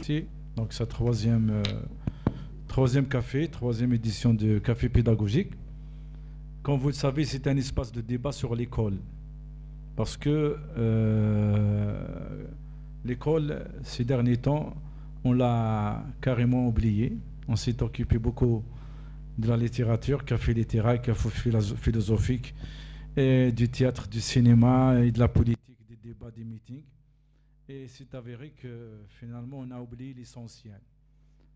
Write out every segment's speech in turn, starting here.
Si, donc sa troisième café, troisième édition de Café pédagogique. Comme vous le savez, c'est un espace de débat sur l'école. Parce que l'école, ces derniers temps, on l'a carrément oublié. On s'est occupé beaucoup de la littérature, café littéraire, café philosophique, et du théâtre, du cinéma, et de la politique, des débats, des meetings. Et c'est avéré que finalement, on a oublié l'essentiel.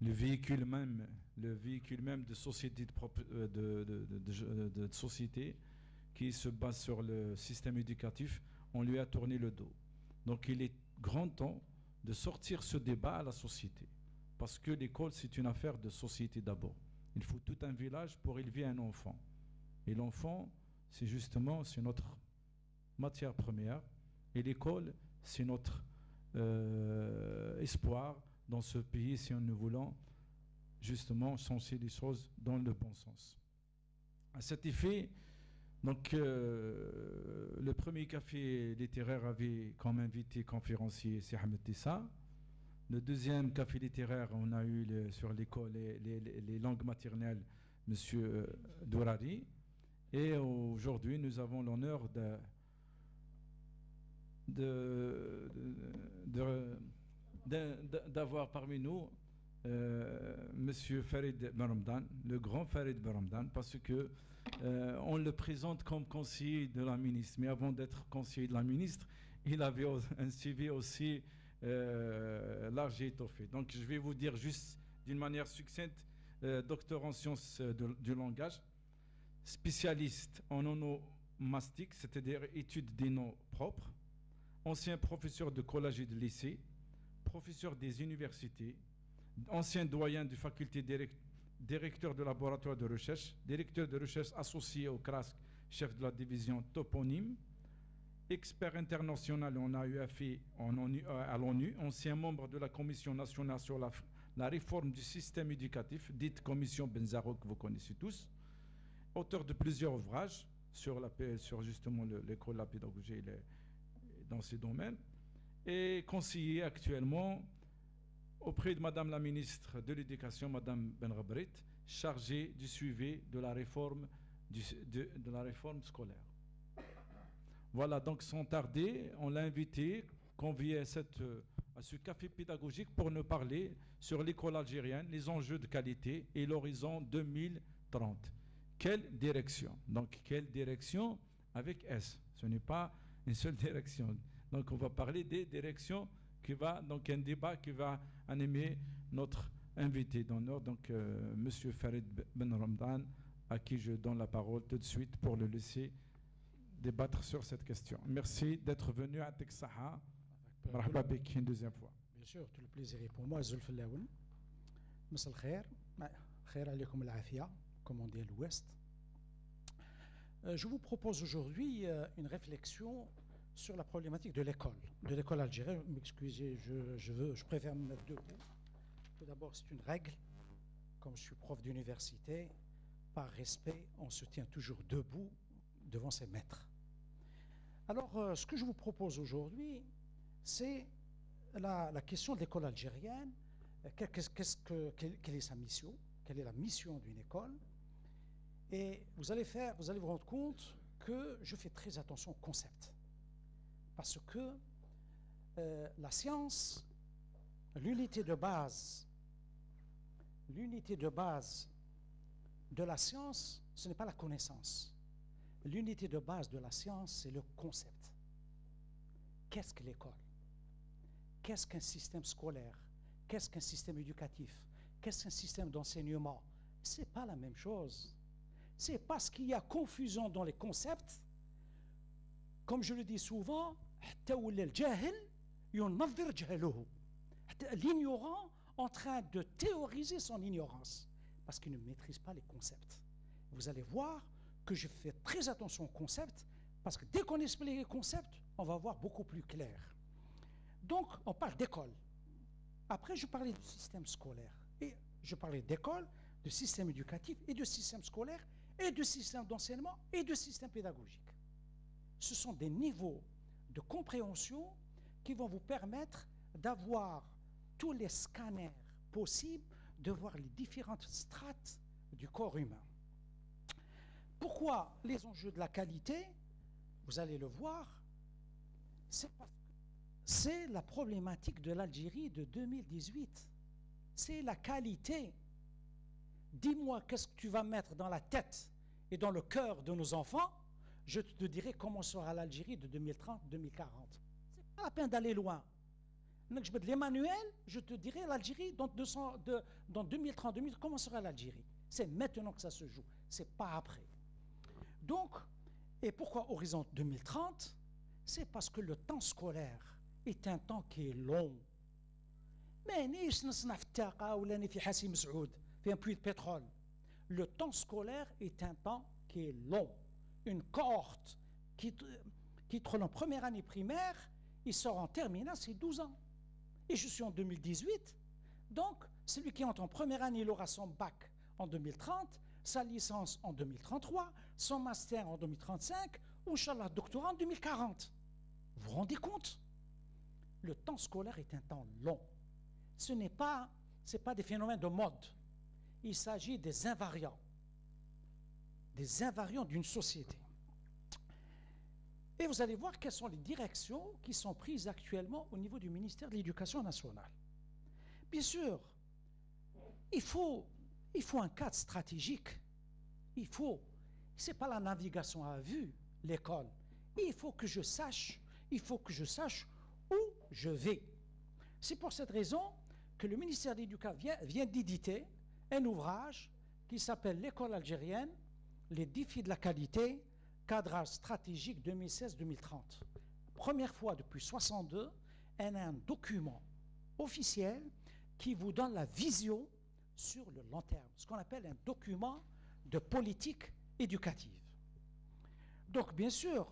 Le véhicule même de société, de société qui se base sur le système éducatif, on lui a tourné le dos. Donc il est grand temps de sortir ce débat à la société. Parce que l'école, c'est une affaire de société d'abord. Il faut tout un village pour élever un enfant. Et l'enfant, c'est notre matière première. Et l'école, c'est notre espoir dans ce pays si nous voulons justement changer les choses dans le bon sens. À cet effet, donc, le premier café littéraire avait comme invité conférencier c'est Ahmed Tissa. Le deuxième café littéraire, on a eu sur l'école, les langues maternelles, M. Dourari. Et aujourd'hui, nous avons l'honneur d'avoir parmi nous Monsieur Farid Baramdan, le grand Farid Baramdan, parce que on le présente comme conseiller de la ministre. Mais avant d'être conseiller de la ministre, il avait un CV aussi large et étoffé. Donc je vais vous dire juste d'une manière succincte, docteur en sciences du langage, spécialiste en onomastique, c'est-à-dire études des noms propres, ancien professeur de collège et de lycée, professeur des universités, ancien doyen de faculté, directeur de laboratoire de recherche, directeur de recherche associé au CRASC, chef de la division toponyme, expert international en AUFI à l'ONU, ancien membre de la Commission nationale sur la réforme du système éducatif, dite Commission Benzaro que vous connaissez tous, auteur de plusieurs ouvrages sur justement l'école de la pédagogie dans ces domaines, et conseiller actuellement auprès de Madame la ministre de l'Éducation, Madame Benrabrit, chargée du suivi de la réforme, de la réforme scolaire. Voilà, donc sans tarder, on l'a invité, convié à ce café pédagogique pour nous parler sur l'école algérienne, les enjeux de qualité et l'horizon 2030. Quelle direction? Donc, quelle direction avec S? Ce n'est pas une seule direction. Donc, on va parler des directions donc un débat qui va animer notre invité d'honneur, donc Monsieur Farid Ben Ramdan, à qui je donne la parole tout de suite pour le laisser débattre sur cette question. Merci d'être venu à Texaha. Marhaba bik une deuxième fois. Bien sûr, tout le plaisir est pour moi. Zulf Laoun. Messal khair. Khair alaykoum al-afia, comme on dit à l'ouest. Je vous propose aujourd'hui une réflexion sur la problématique de l'école algérienne. M'excusez, je préfère me mettre debout. Tout d'abord, c'est une règle. Comme je suis prof d'université, par respect, on se tient toujours debout devant ses maîtres. Alors, ce que je vous propose aujourd'hui, c'est la question de l'école algérienne. Quelle est sa mission? Quelle est la mission d'une école? Et vous allez vous rendre compte que je fais très attention au concept. Parce que la science, l'unité de base de la science, ce n'est pas la connaissance. L'unité de base de la science, c'est le concept. Qu'est-ce que l'école? Qu'est-ce qu'un système scolaire? Qu'est-ce qu'un système éducatif? Qu'est-ce qu'un système d'enseignement? Ce n'est pas la même chose. C'est parce qu'il y a confusion dans les concepts, comme je le dis souvent, l'ignorant en train de théoriser son ignorance, parce qu'il ne maîtrise pas les concepts. Vous allez voir que je fais très attention aux concepts, parce que dès qu'on explique les concepts, on va voir beaucoup plus clair. Donc, on parle d'école. Après, je parlais du système scolaire. Et je parlais d'école, de système éducatif et de système scolaire, et de système d'enseignement et de système pédagogique. Ce sont des niveaux de compréhension qui vont vous permettre d'avoir tous les scanners possibles, de voir les différentes strates du corps humain. Pourquoi les enjeux de la qualité? Vous allez le voir, c'est la problématique de l'Algérie de 2018. C'est la qualité. Dis-moi qu'est-ce que tu vas mettre dans la tête et dans le cœur de nos enfants, je te dirai comment sera l'Algérie de 2030-2040. C'est pas la peine d'aller loin. Je mets de l'Emmanuel, je te dirai l'Algérie dans 2030-2040, comment sera l'Algérie? C'est maintenant que ça se joue, c'est pas après. Donc, et pourquoi horizon 2030? C'est parce que le temps scolaire est un temps qui est long. مانيش نصنع في الطاقة ولا في حاسي مسعود في un puits de pétrole. Le temps scolaire est un temps qui est long. Une cohorte qui entre en première année primaire, il sort en terminale, c'est 12 ans. Et je suis en 2018, donc celui qui entre en première année, il aura son bac en 2030, sa licence en 2033, son master en 2035, ou Inch'Allah, doctorat en 2040. Vous vous rendez compte? Le temps scolaire est un temps long. Ce n'est pas des phénomènes de mode. Il s'agit des invariants d'une société. Et vous allez voir quelles sont les directions qui sont prises actuellement au niveau du ministère de l'Éducation nationale. Bien sûr, il faut un cadre stratégique. Ce n'est pas la navigation à vue, l'école. Il faut que je sache où je vais. C'est pour cette raison que le ministère de l'Éducation vient d'éditer un ouvrage qui s'appelle L'école algérienne, les défis de la qualité, cadrage stratégique 2016-2030. Première fois depuis 1962, elle a un document officiel qui vous donne la vision sur le long terme, ce qu'on appelle un document de politique éducative. Donc, bien sûr,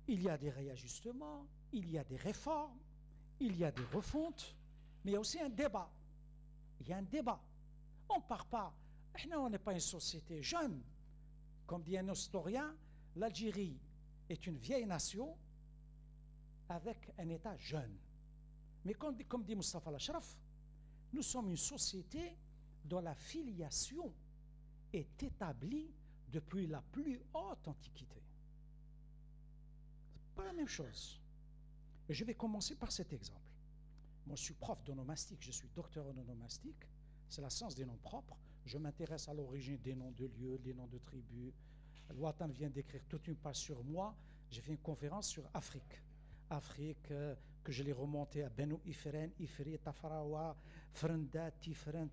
il y a des réajustements, il y a des réformes, il y a des refontes, mais il y a aussi un débat. Il y a un débat. On ne part pas. On n'est pas une société jeune. Comme dit un historien, l'Algérie est une vieille nation avec un État jeune. Mais comme dit Mustafa Al-Ashraf, nous sommes une société dont la filiation est établie depuis la plus haute antiquité. C'est pas la même chose. Et je vais commencer par cet exemple. Moi, je suis prof d'onomastique, je suis docteur en onomastique. C'est la science des noms propres. Je m'intéresse à l'origine des noms de lieux, des noms de tribus. Ouattan vient d'écrire toute une page sur moi. J'ai fait une conférence sur Afrique. Afrique, que je l'ai remontée à Benu Ifren, Ifri, Tafarawa, Frenda, Tifrent,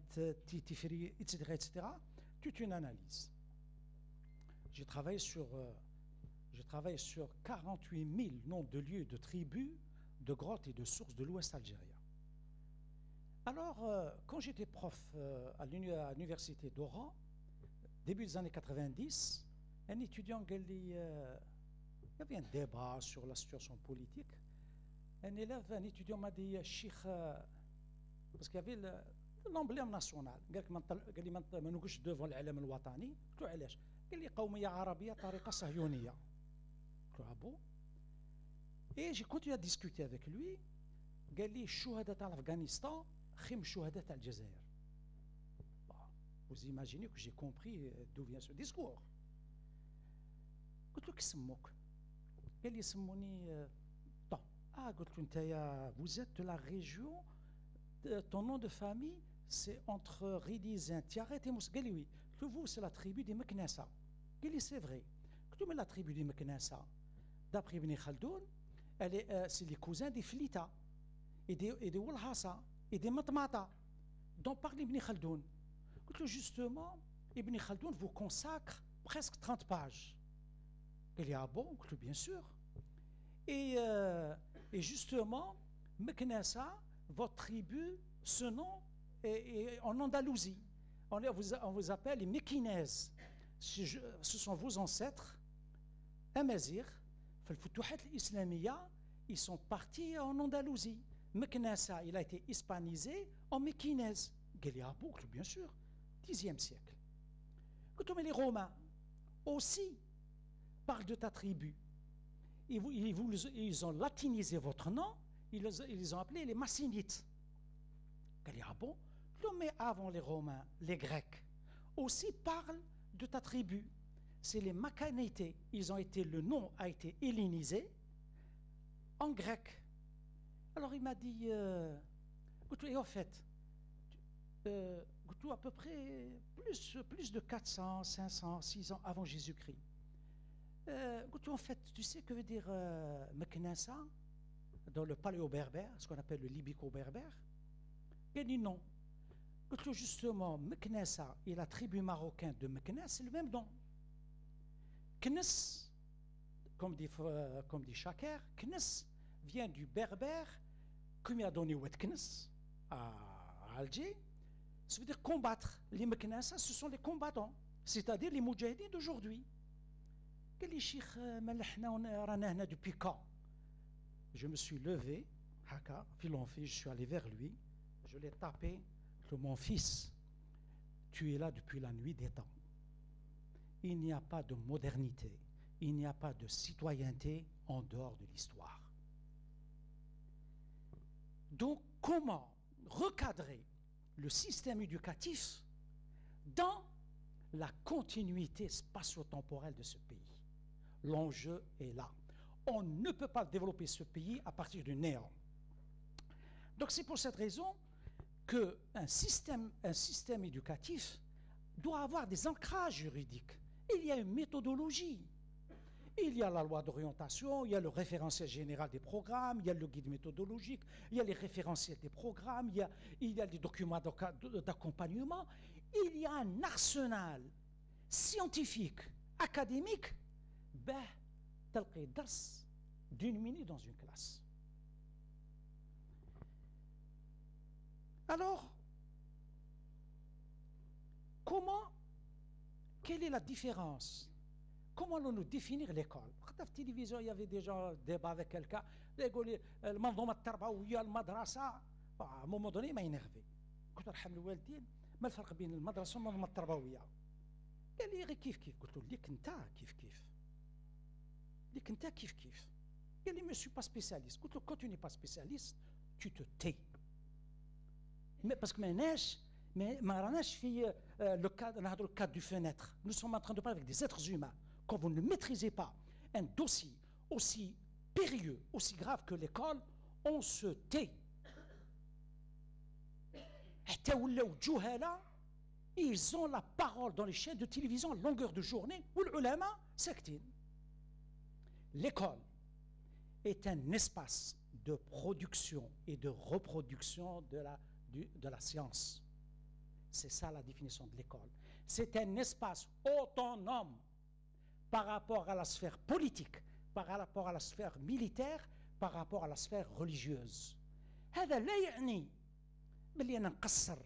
Tifri, etc., etc. Toute une analyse. J'ai travaillé sur 48 000 noms de lieux, de tribus, de grottes et de sources de l'Ouest algérien. Alors, quand j'étais prof à l'université d'Oran, début des années 90, un étudiant, il y avait un débat sur la situation politique. Un étudiant m'a dit, Cheikh, parce qu'il y avait l'emblème national, il m'a dit, devant l'Alam al-Watani, il m'a dit, قومية عربية طريقة صهيونية. Ah bon? Et j'ai continué à discuter avec lui. قال لي الشهداء تاع l'Afghanistan خيم الشهداء تاع الجزائر. Vous imaginez que j'ai compris d'où vient ce discours. قلت له كيسموك؟ قال لي يسموني قلت له نتايا vous êtes de la région, ton nom de famille c'est entre Ridizin, Tiaret et Moussa. قال لي oui. قلت له vous c'est la tribu des Meknassa. قال لي c'est vrai. قلت له mais la tribu des Meknassa, d'après Ibn Khaldoun, c'est les cousins des Flita et des Walhassa et des Matmata dont parle Ibn Khaldoun. Donc, justement, Ibn Khaldoun vous consacre presque 30 pages. Il est bon, bien sûr. Et justement, Meknassa, votre tribu, ce nom est en Andalousie. On vous appelle les Mékinaises. Ce sont vos ancêtres, Amazigh. في الفتوحات الإسلامية, ils sont partis en Andalousie. Meknassa, il a été hispanisé en Mékinaise. Guéliaboucle, bien sûr, 10e siècle. Mais les Romains aussi parlent de ta tribu. Ils ont latinisé votre nom, ils les ont appelés les Massinites. قال لي ah bon. Mais avant les Romains, les Grecs aussi parlent de ta tribu. C'est les Macanétés. Le nom a été hellénisé en grec. Alors il m'a dit, et en fait, à peu près plus de 400, 500, 600 avant Jésus-Christ. En fait, tu sais que veut dire Meknessa dans le paléo-berbère, ce qu'on appelle le libico-berbère? Il dit non. Justement, Meknessa et la tribu marocaine de Meknès, c'est le même nom. Knes, comme dit Chaker, Knes vient du berbère, comme il a donné Ouetknes à Alger. Ça veut dire combattre. Les Meknessa, ce sont les combattants, c'est-à-dire les moudjahidines d'aujourd'hui. Quel est Cheikh Malahna depuis quand? Je me suis levé, Haka, je suis allé vers lui, je l'ai tapé. Mon fils, tu es là depuis la nuit des temps. Il n'y a pas de modernité, il n'y a pas de citoyenneté en dehors de l'histoire. Donc, comment recadrer le système éducatif dans la continuité spatio-temporelle de ce pays? L'enjeu est là. On ne peut pas développer ce pays à partir du néant. Donc, c'est pour cette raison qu'un système éducatif doit avoir des ancrages juridiques. Il y a une méthodologie. Il y a la loi d'orientation, il y a le référentiel général des programmes, il y a le guide méthodologique, il y a les référentiels des programmes, il y a des documents d'accompagnement. Il y a un arsenal scientifique, académique, tel que d'une minute dans une classe. Alors, quelle est la différence? Comment allons-nous définir l'école? À la télévision, il y avait déjà un débat avec quelqu'un. À un moment donné, il m'a énervé. قلت له ارحم الوالدين ما الفرق بين المدرسة والمنظومة التربوية؟ قال لي غير كيف كيف. قلت له ليك انت كيف كيف. ليك انت كيف كيف. قال لي je ne suis pas spécialiste. قلت له quand tu n'es pas spécialiste, tu te tais. Parce que le cadre du fenêtre, nous sommes en train de parler avec des êtres humains. Quand vous ne maîtrisez pas un dossier aussi périlleux, aussi grave que l'école, on se tait. Ils ont la parole dans les chaînes de télévision à longueur de journée. L'école est un espace de production et de reproduction de la science. C'est ça la définition de l'école. C'est un espace autonome par rapport à la sphère politique, par rapport à la sphère militaire, par rapport à la sphère religieuse. هذا لا يعني بلي أنا نقصر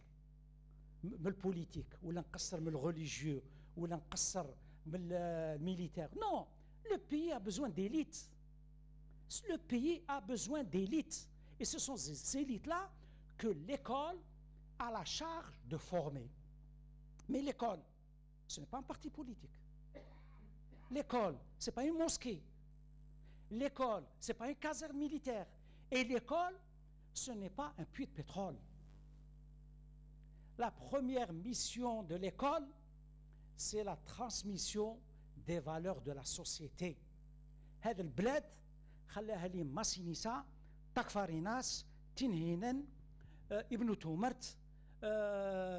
من البوليتيك ولا نقصر من الرeligieux ولا نقصر من الميليتير. Non, le pays a besoin d'élites. Le pays a besoin d'élites. Et ce sont ces élites-là que l'école a la charge de former. Mais l'école, ce n'est pas un parti politique. L'école, ce n'est pas une mosquée. L'école, ce n'est pas une caserne militaire. Et l'école, ce n'est pas un puits de pétrole. La première mission de l'école, c'est la transmission des valeurs de la société. هذا البلاد خلاها لي ماسينيسا تكفاريناس تنهينا ابن تومرت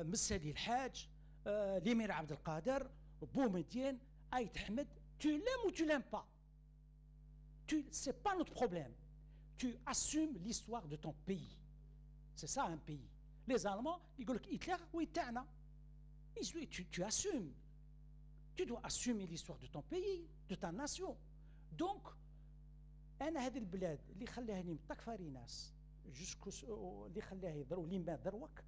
مسالي الحاج الامير عبد القادر بومدين ايت حمد. Tu l'aimes ou tu l'aimes pas, c'est pas notre problème. Tu assumes l'histoire de ton pays. C'est ça un pays. Les Allemands, ils disent Hitler ou Itana. Tu assumes. Tu dois assumer l'histoire de ton pays, de ta nation. Donc, أنا هذه البلاد اللي خلاها تكفاري ناس اللي خلاها يضروا لي ما دروك.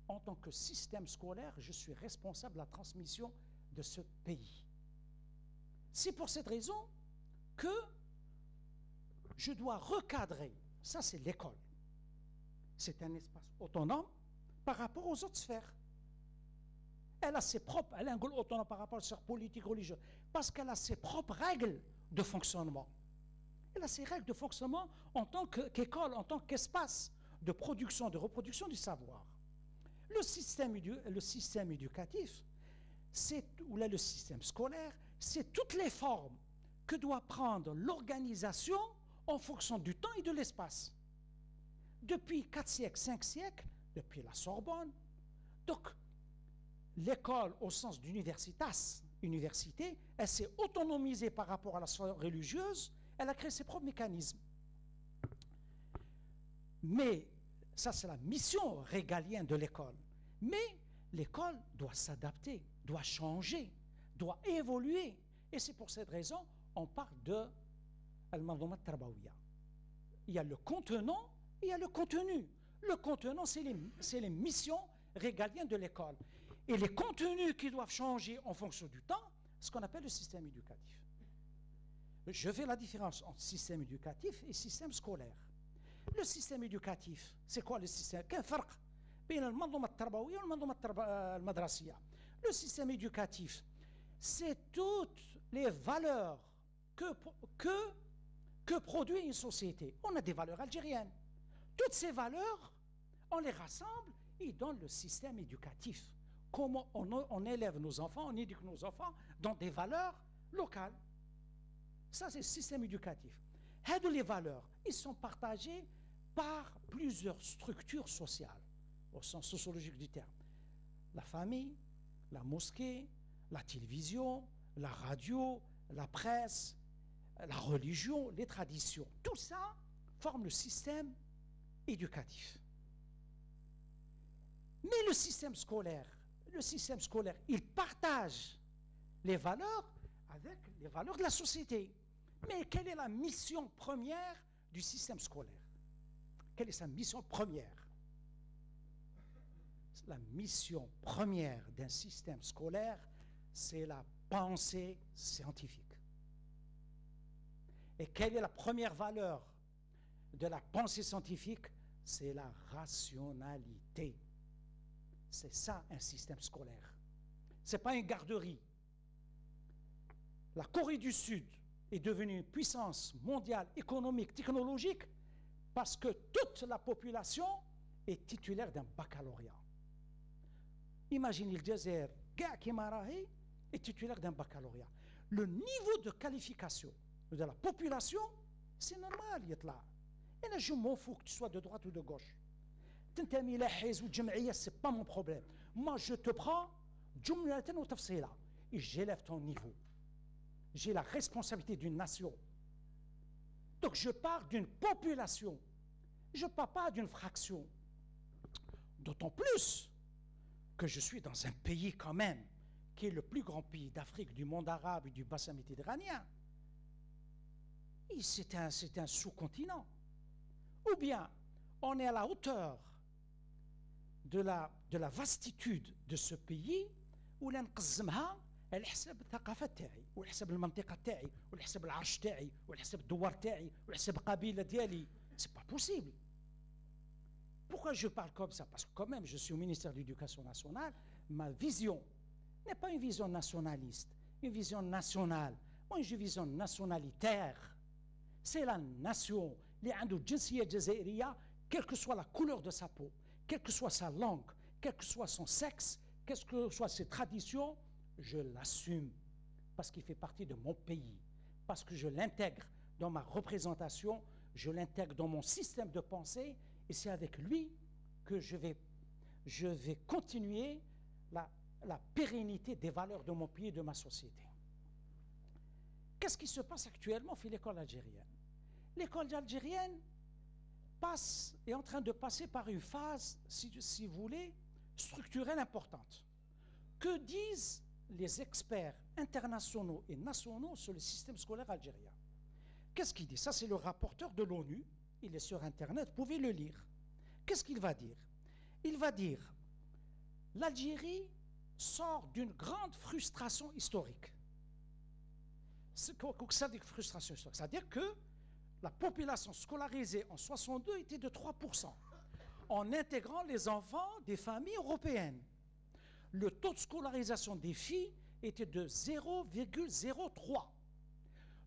En tant que système scolaire, je suis responsable de la transmission de ce pays. C'est pour cette raison que je dois recadrer. Ça, c'est l'école. C'est un espace autonome par rapport aux autres sphères. Elle a ses propres, elle est un rôle autonome par rapport aux sphères politiques, religieuses, parce qu'elle a ses propres règles de fonctionnement. Elle a ses règles de fonctionnement en tant qu'école, en tant qu'espace de production, de reproduction du savoir. Le système éducatif, ou là, le système scolaire, c'est toutes les formes que doit prendre l'organisation en fonction du temps et de l'espace. Depuis 4 siècles, 5 siècles, depuis la Sorbonne, donc l'école au sens d'universitas, université, elle s'est autonomisée par rapport à la sphère religieuse, elle a créé ses propres mécanismes. Mais ça, c'est la mission régalienne de l'école. Mais l'école doit s'adapter, doit changer, doit évoluer. Et c'est pour cette raison on parle de al-manzoumat tarbawiya. Il y a le contenant et il y a le contenu. Le contenant, c'est les missions régaliennes de l'école. Et les contenus qui doivent changer en fonction du temps, ce qu'on appelle le système éducatif. Je fais la différence entre système éducatif et système scolaire. Le système éducatif, c'est quoi le système? Quel فرق بين المنظومة التربوية والمنظومة المدرسية? Le système éducatif, c'est toutes les valeurs que produit une société. On a des valeurs algériennes. Toutes ces valeurs, on les rassemble et donne le système éducatif. Comment on élève nos enfants, on éduque nos enfants dans des valeurs locales. Ça, c'est le système éducatif. Les valeurs, ils sont partagés par plusieurs structures sociales, au sens sociologique du terme. La famille, la mosquée, la télévision, la radio, la presse, la religion, les traditions. Tout ça forme le système éducatif. Mais le système scolaire, il partage les valeurs avec les valeurs de la société. Mais quelle est la mission première du système scolaire? Quelle est sa mission première? La mission première d'un système scolaire, c'est la pensée scientifique. Et quelle est la première valeur de la pensée scientifique? C'est la rationalité. C'est ça un système scolaire. Ce n'est pas une garderie. La Corée du Sud est devenue une puissance mondiale, économique, technologique, parce que toute la population est titulaire d'un baccalauréat. Imaginez le désert, Kimarahi est titulaire d'un baccalauréat. Le niveau de qualification de la population, c'est normal, et je m'en fous que tu sois de droite ou de gauche. C'est pas mon problème. Moi, je te prends et j'élève ton niveau. J'ai la responsabilité d'une nation. Donc, je pars d'une population. Je ne pars pas d'une fraction. D'autant plus que je suis dans un pays quand même qui est le plus grand pays d'Afrique, du monde arabe et du bassin méditerranéen. Et c'est un sous-continent. Ou bien, on est à la hauteur de la vastitude de ce pays où l'enqzmha على حساب الثقافة تاعي وعلى حساب المنطقة تاعي وعلى حساب العرش تاعي وعلى حساب الدوار تاعي وعلى حساب القبيلة ديالي. C'est pas possible. Pourquoi je parle comme ça? Parce que quand même, je suis au ministère de l'Éducation nationale. Ma vision n'est pas une vision nationaliste, une vision nationale. Moi, j'ai une vision nationalitaire. C'est la nation, les عنده الجنسية الجزائرية, quelle que soit la couleur de sa peau, quelle que soit sa langue, quel que soit son sexe, quelles que soient ses traditions, je l'assume parce qu'il fait partie de mon pays, parce que je l'intègre dans ma représentation, je l'intègre dans mon système de pensée, et c'est avec lui que je vais continuer la pérennité des valeurs de mon pays et de ma société. Qu'est-ce qui se passe actuellement dans l'école algérienne? L'école algérienne est en train de passer par une phase, si vous voulez, structurelle importante. Que disent les experts internationaux et nationaux sur le système scolaire algérien? Qu'est-ce qu'il dit? Ça, c'est le rapporteur de l'ONU. Il est sur Internet, vous pouvez le lire. Qu'est-ce qu'il va dire? Il va dire l'Algérie sort d'une grande frustration historique. C'est quoi ça dit frustration historique? C'est-à-dire que la population scolarisée en 62 était de 3%, en intégrant les enfants des familles européennes. Le taux de scolarisation des filles était de 0,03.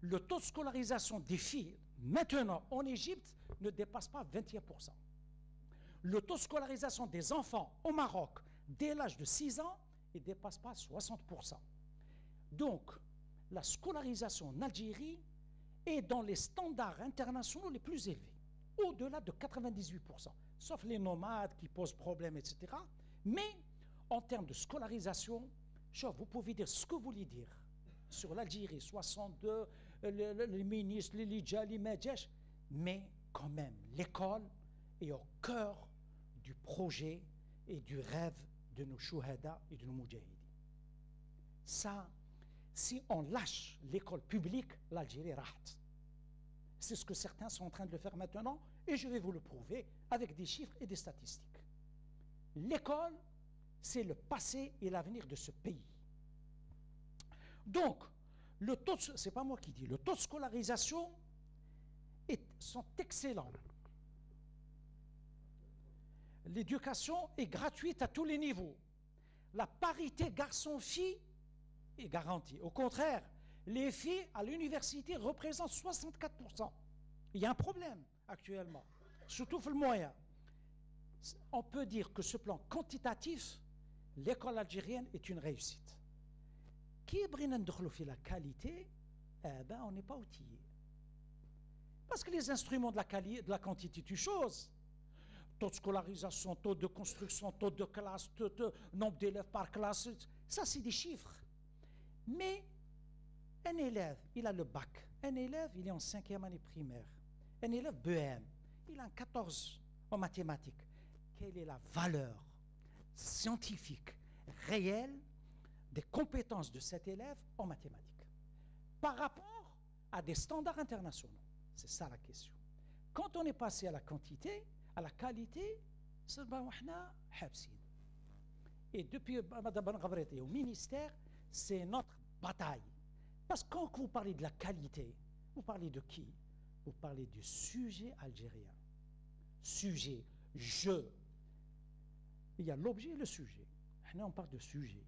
Le taux de scolarisation des filles, maintenant, en Égypte, ne dépasse pas 21%. le taux de scolarisation des enfants au Maroc dès l'âge de 6 ans, il ne dépasse pas 60%. Donc, la scolarisation en Algérie est dans les standards internationaux les plus élevés, au-delà de 98%, sauf les nomades qui posent problème, etc. Mais en termes de scolarisation, vous pouvez dire ce que vous voulez dire sur l'Algérie, 62, les ministres, les Lidja, les Medjesh, mais quand même, l'école est au cœur du projet et du rêve de nos chouhada et de nos moudjahidis. Ça, si on lâche l'école publique, l'Algérie rate. C'est ce que certains sont en train de le faire maintenant, et je vais vous le prouver avec des chiffres et des statistiques. L'école, c'est le passé et l'avenir de ce pays. Donc, le taux, c'est pas moi qui dis, le taux de scolarisation sont excellents. L'éducation est gratuite à tous les niveaux. La parité garçon-fille est garantie. Au contraire, les filles à l'université représentent 64%. Il y a un problème actuellement, surtout pour le moyen. On peut dire que ce plan quantitatif, l'école algérienne est une réussite. Qui est la qualité, on n'est pas outillé. Parce que les instruments de la quantité, tu choses. Taux de scolarisation, taux de construction, taux de classe, nombre d'élèves par classe, ça c'est des chiffres. Mais un élève, il a le bac. Un élève, il est en 5e année primaire. Un élève BM, il a un 14 en mathématiques. Quelle est la valeur scientifique réelle des compétences de cet élève en mathématiques par rapport à des standards internationaux? C'est ça la question. Quand on est passé à la quantité, à la qualité, c'est et depuis Mme Ben Ghabret au ministère, c'est notre bataille. Parce que quand vous parlez de la qualité, vous parlez de qui? Vous parlez du sujet algérien. Sujet, je. Il y a l'objet et le sujet. Là, on parle de sujet,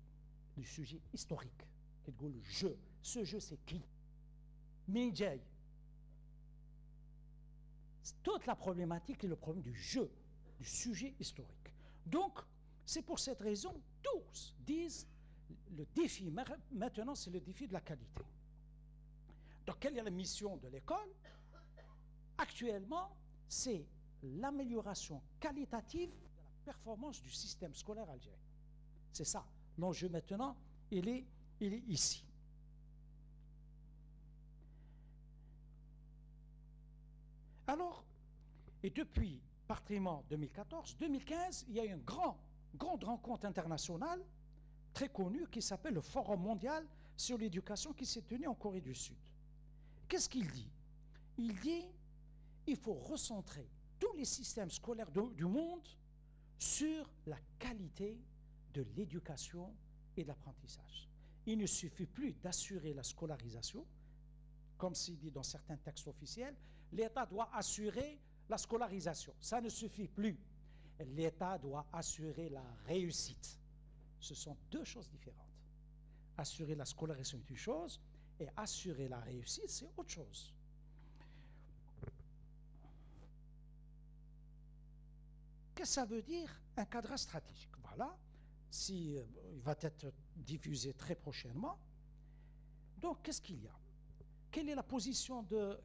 du sujet historique. Le je. Ce je, c'est qui? Minjay. Toute la problématique est le problème du je, du sujet historique. Donc, c'est pour cette raison, tous disent le défi maintenant, c'est le défi de la qualité. Donc, quelle est la mission de l'école? Actuellement, c'est l'amélioration qualitative de la performance du système scolaire algérien. C'est ça. L'enjeu maintenant, il est ici. Alors, et depuis particulièrement 2014, 2015, il y a eu une grande rencontre internationale très connue qui s'appelle le Forum mondial sur l'éducation qui s'est tenu en Corée du Sud. Qu'est-ce qu'il dit? Il dit qu'il faut recentrer tous les systèmes scolaires du monde sur la qualité de l'éducation et de l'apprentissage. Il ne suffit plus d'assurer la scolarisation, comme c'est dit dans certains textes officiels, l'État doit assurer la scolarisation. Ça ne suffit plus. L'État doit assurer la réussite. Ce sont deux choses différentes. Assurer la scolarisation est une chose, et assurer la réussite, c'est autre chose. Qu'est-ce que ça veut dire un cadre stratégique? Voilà, il va être diffusé très prochainement. Donc, qu'est-ce qu'il y a? Quelle est la position de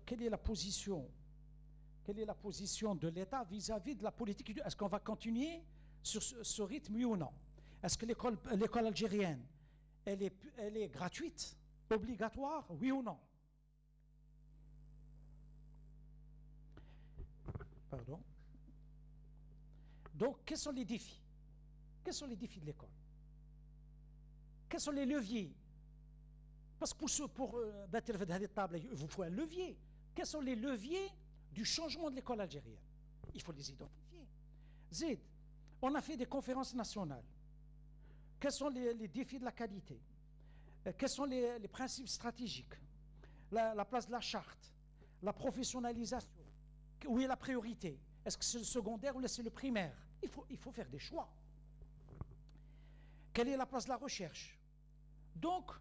l'État vis-à-vis de la politique? Est-ce qu'on va continuer sur ce rythme, oui ou non? Est-ce que l'école algérienne, elle est gratuite, obligatoire, oui ou non? Pardon. Donc, quels sont les défis? Quels sont les défis de l'école? Quels sont les leviers? Parce que pour bâtir cette table, il vous faut un levier. Quels sont les leviers du changement de l'école algérienne? Il faut les identifier. Zid, on a fait des conférences nationales. Quels sont les défis de la qualité? Quels sont les principes stratégiques? La place de la charte, la professionnalisation. Où est la priorité? Est-ce que c'est le secondaire ou c'est le primaire? Il faut faire des choix. Quelle est la place de la recherche? Donc,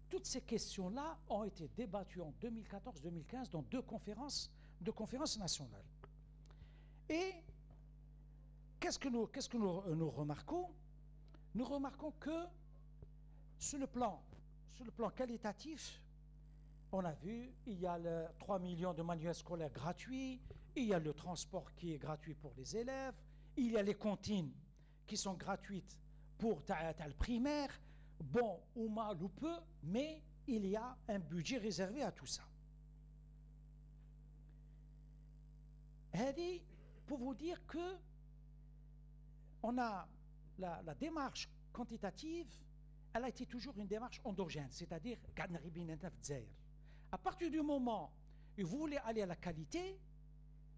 toutes ces questions-là ont été débattues en 2014-2015 dans deux conférences nationales. Et qu'est-ce que nous remarquons? Nous remarquons que sur le plan qualitatif, on a vu, il y a 3 millions de manuels scolaires gratuits, il y a le transport qui est gratuit pour les élèves, il y a les cantines qui sont gratuites pour le primaire, bon ou mal ou peu, mais il y a un budget réservé à tout ça. Pour vous dire que on a la démarche quantitative, elle a été toujours une démarche endogène, c'est-à-dire à partir du moment où vous voulez aller à la qualité,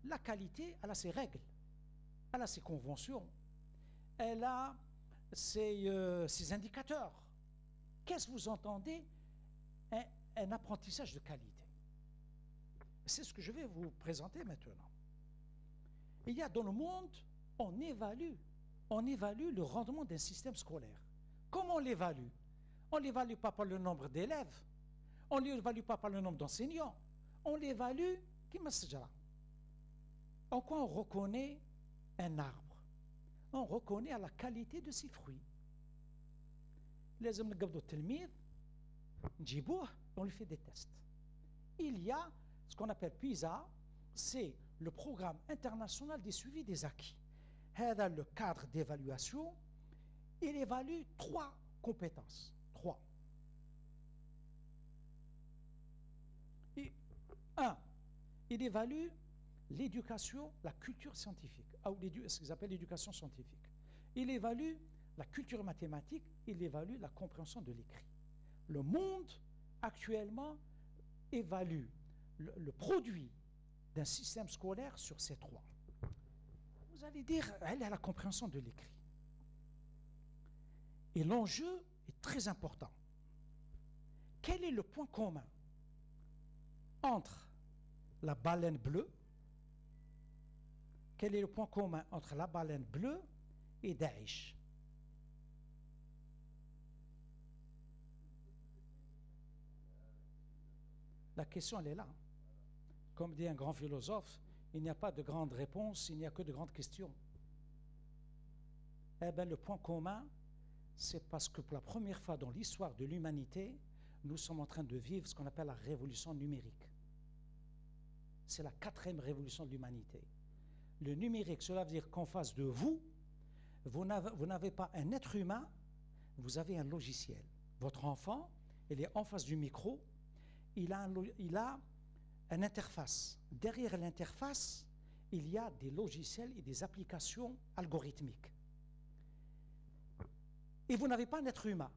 elle a ses règles, elle a ses conventions, elle a ses indicateurs. Qu'est-ce que vous entendez? Un apprentissage de qualité. C'est ce que je vais vous présenter maintenant. Il y a dans le monde, on évalue le rendement d'un système scolaire. Comment on l'évalue? On ne l'évalue pas par le nombre d'élèves, on ne l'évalue pas par le nombre d'enseignants, on l'évalue en quoi on reconnaît un arbre? On reconnaît à la qualité de ses fruits. لازم نقبضوا التلميذ نجيبوه on lui fait des tests. Il y a ce qu'on appelle PISA, c'est le programme international des suivis des acquis. هذا le cadre d'évaluation, il évalue 3 compétences. 3. Et 1, il évalue l'éducation, la culture scientifique, ou ce qu'ils appellent l'éducation scientifique. Il évalue la culture mathématique, il évalue la compréhension de l'écrit. Le monde, actuellement, évalue le produit d'un système scolaire sur ces 3. Vous allez dire, elle a la compréhension de l'écrit. Et l'enjeu est très important. Quel est le point commun entre la baleine bleue? Quel est le point commun entre la baleine bleue et Daesh? La question, elle est là. Comme dit un grand philosophe, il n'y a pas de grandes réponses, il n'y a que de grandes questions. Eh bien, le point commun, c'est parce que pour la première fois dans l'histoire de l'humanité, nous sommes en train de vivre ce qu'on appelle la révolution numérique. C'est la 4e révolution de l'humanité. Le numérique, cela veut dire qu'en face de vous, vous n'avez pas un être humain, vous avez un logiciel. Votre enfant, il est en face du micro, il a une interface. Derrière l'interface, il y a des logiciels et des applications algorithmiques. Et vous n'avez pas un être humain.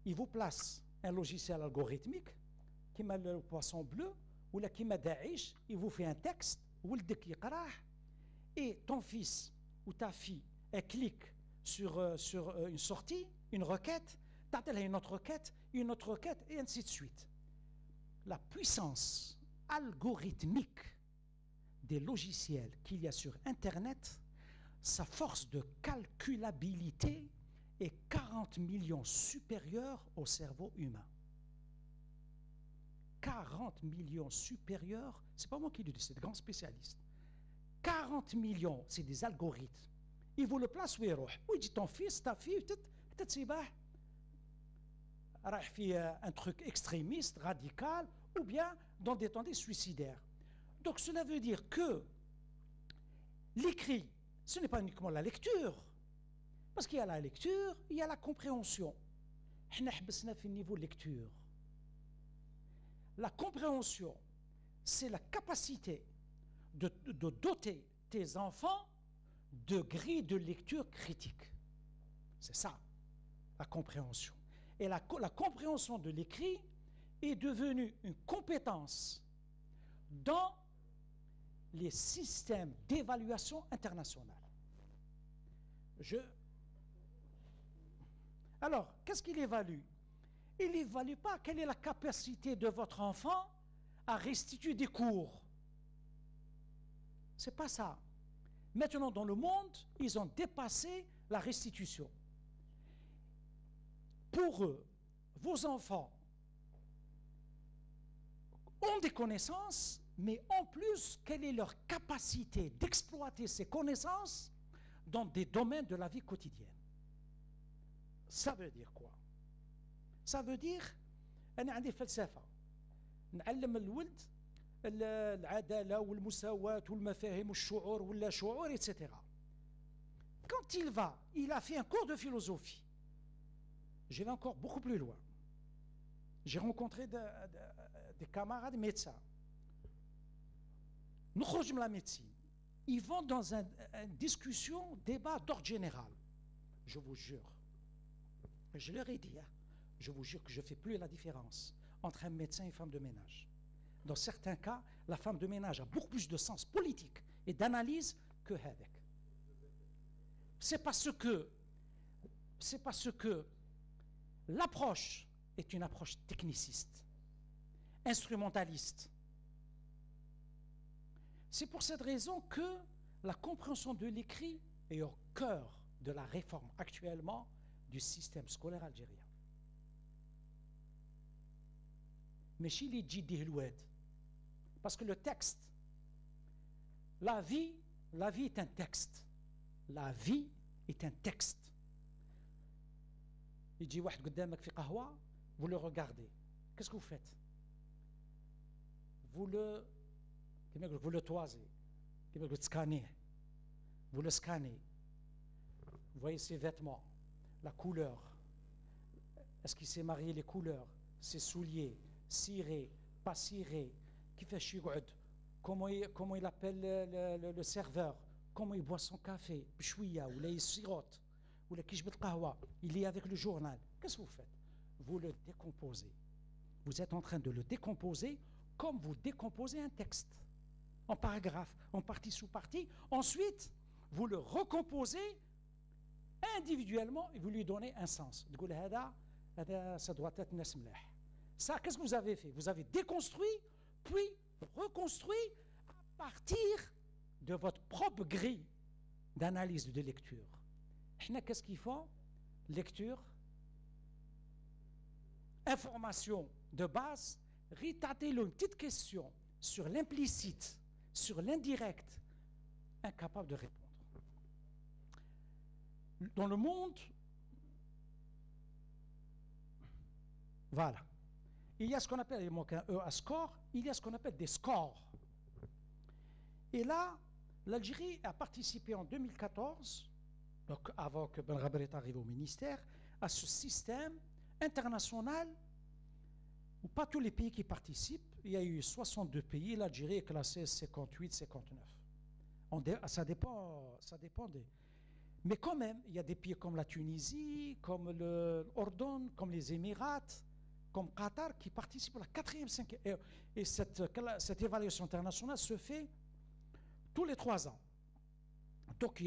Il vous place un logiciel algorithmique, qui met le poisson bleu, ou là qui met Daesh, il vous fait un texte, et ton fils ou ta fille, elle clique sur une sortie, une requête, une autre requête, et ainsi de suite. La puissance algorithmique des logiciels qu'il y a sur Internet, sa force de calculabilité est 40 millions supérieure au cerveau humain. 40 millions supérieurs, c'est pas moi qui le dis, c'est des grands spécialistes. 40 millions, c'est des algorithmes. Ils vous le placent où il est. Où dit ton fils, ta fille, peut-être c'est un truc extrémiste, radical, ou bien dans des tendances suicidaires. Donc cela veut dire que l'écrit, ce n'est pas uniquement la lecture, parce qu'il y a la lecture, il y a la compréhension. On a le niveau de lecture. La compréhension, c'est la capacité de doter tes enfants de grilles de lecture critique. C'est ça, la compréhension. Et la compréhension de l'écrit est devenue une compétence dans les systèmes d'évaluation internationale. Alors, qu'est-ce qu'il évalue? Il n'évalue pas quelle est la capacité de votre enfant à restituer des cours. Ce n'est pas ça. Maintenant, dans le monde, ils ont dépassé la restitution. Pour eux, vos enfants ont des connaissances, mais en plus, quelle est leur capacité d'exploiter ces connaissances dans des domaines de la vie quotidienne. Ça veut dire quoi? Ça veut dire أنا عندي فلسفة نعلم الولد العدالة والمساواة والمفاهيم والشعور ولا شعور etc. Quand il a fait un cours de philosophie. Je vais encore beaucoup plus loin. J'ai rencontré des camarades médecins. Nous sortons de la médecine. Ils vont dans une discussion, débat d'ordre général. Je vous jure. Je leur ai dit, je vous jure que je ne fais plus la différence entre un médecin et une femme de ménage. Dans certains cas, la femme de ménage a beaucoup plus de sens politique et d'analyse que avec. C'est parce que l'approche est une approche techniciste, instrumentaliste. C'est pour cette raison que la compréhension de l'écrit est au cœur de la réforme actuellement du système scolaire algérien. Mais chez les Djiddi parce que le texte, la vie est un texte. La vie est un texte. Il dit واحد قدامك في قهوة, vous le regardez. Qu'est-ce que vous faites? Vous le toisez. Vous le scannez. Vous voyez ses vêtements, la couleur. Est-ce qu'il s'est marié les couleurs? Ses souliers, cirés, pas cirés. Qui fait chigoud? Comment il appelle le serveur? Comment il boit son café? Bchouia, ou il sirote, ou il est avec le journal. Qu'est-ce que vous faites? Vous le décomposez. Vous êtes en train de le décomposer comme vous décomposez un texte. En paragraphe, en partie sous partie. Ensuite, vous le recomposez individuellement et vous lui donnez un sens. Ça doit être nesmleh. Ça, qu'est-ce que vous avez fait? Vous avez déconstruit, puis reconstruit à partir de votre propre grille d'analyse de lecture. Qu'est-ce qu'ils font? Lecture, information de base, ritatez-le une petite question sur l'implicite, sur l'indirect, incapable de répondre. Dans le monde, voilà, il y a ce qu'on appelle, il manque un E à score, il y a ce qu'on appelle des scores. Et là, l'Algérie a participé en 2014, donc avant que Ben Rabret arrive au ministère, à ce système international où pas tous les pays qui participent, il y a eu 62 pays, l'Algérie est classée 58, 59. Ça dépend des... Mais quand même, il y a des pays comme la Tunisie, comme l'Ordon, comme les Émirats, comme Qatar, qui participent à la 4e, 5e. Et cette évaluation internationale se fait tous les 3 ans. Donc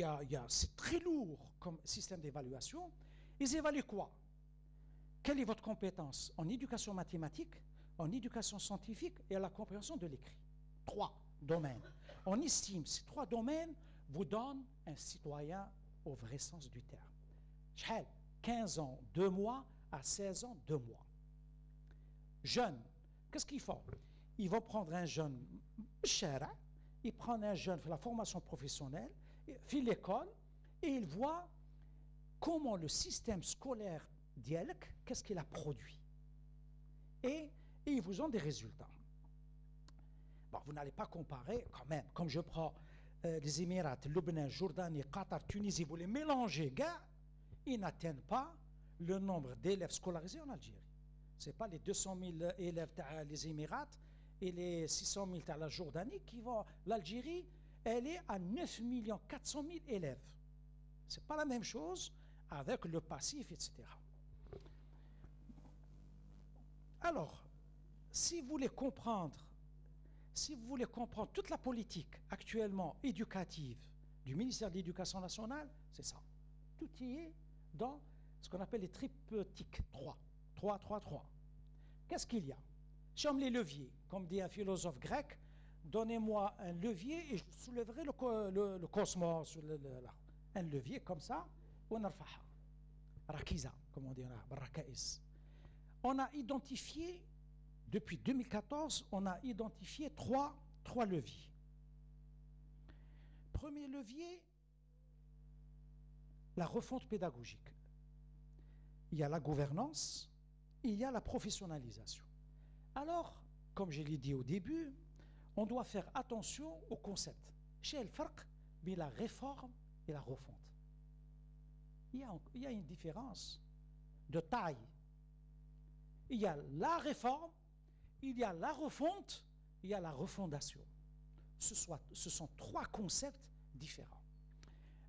c'est très lourd comme système d'évaluation. Ils évaluent quoi? Quelle est votre compétence en éducation mathématique, en éducation scientifique et à la compréhension de l'écrit? 3 domaines. On estime ces 3 domaines vous donnent un citoyen au vrai sens du terme. 15 ans, 2 mois à 16 ans, 2 mois. Jeunes, qu'est-ce qu'ils font? Ils vont prendre un jeune, ils prennent un jeune pour la formation professionnelle, fait l'école, et ils voient comment le système scolaire d'Yelk, qu'est-ce qu'il a produit. Et ils vous ont des résultats. Bon, vous n'allez pas comparer quand même, comme je prends les Émirats, Liban, Jordanie, Qatar, Tunisie, vous les mélangez, gars, ils n'atteignent pas le nombre d'élèves scolarisés en Algérie. Ce n'est pas les 200 000 élèves des Émirats et les 600 000 à la Jordanie qui vont. L'Algérie, elle est à 9 400 000 élèves. Ce n'est pas la même chose avec le passif, etc. Alors, si vous voulez comprendre toute la politique actuellement éducative du ministère de l'Éducation nationale, c'est ça. Tout y est dans ce qu'on appelle les triptyques 3. 3, 3, 3. Qu'est-ce qu'il y a? Comme les leviers, comme dit un philosophe grec, donnez-moi un levier et je soulèverai le cosmos, un levier comme ça, on a rakiza, comme on dit, on a identifié, depuis 2014, on a identifié trois leviers. Premier levier, la refonte pédagogique. Il y a la gouvernance, il y a la professionnalisation. Alors, comme je l'ai dit au début, on doit faire attention au concept. Chez le farq, la réforme et la refonte. Il y a une différence de taille. Il y a la réforme, il y a la refonte, il y a la refondation. Ce sont trois concepts différents.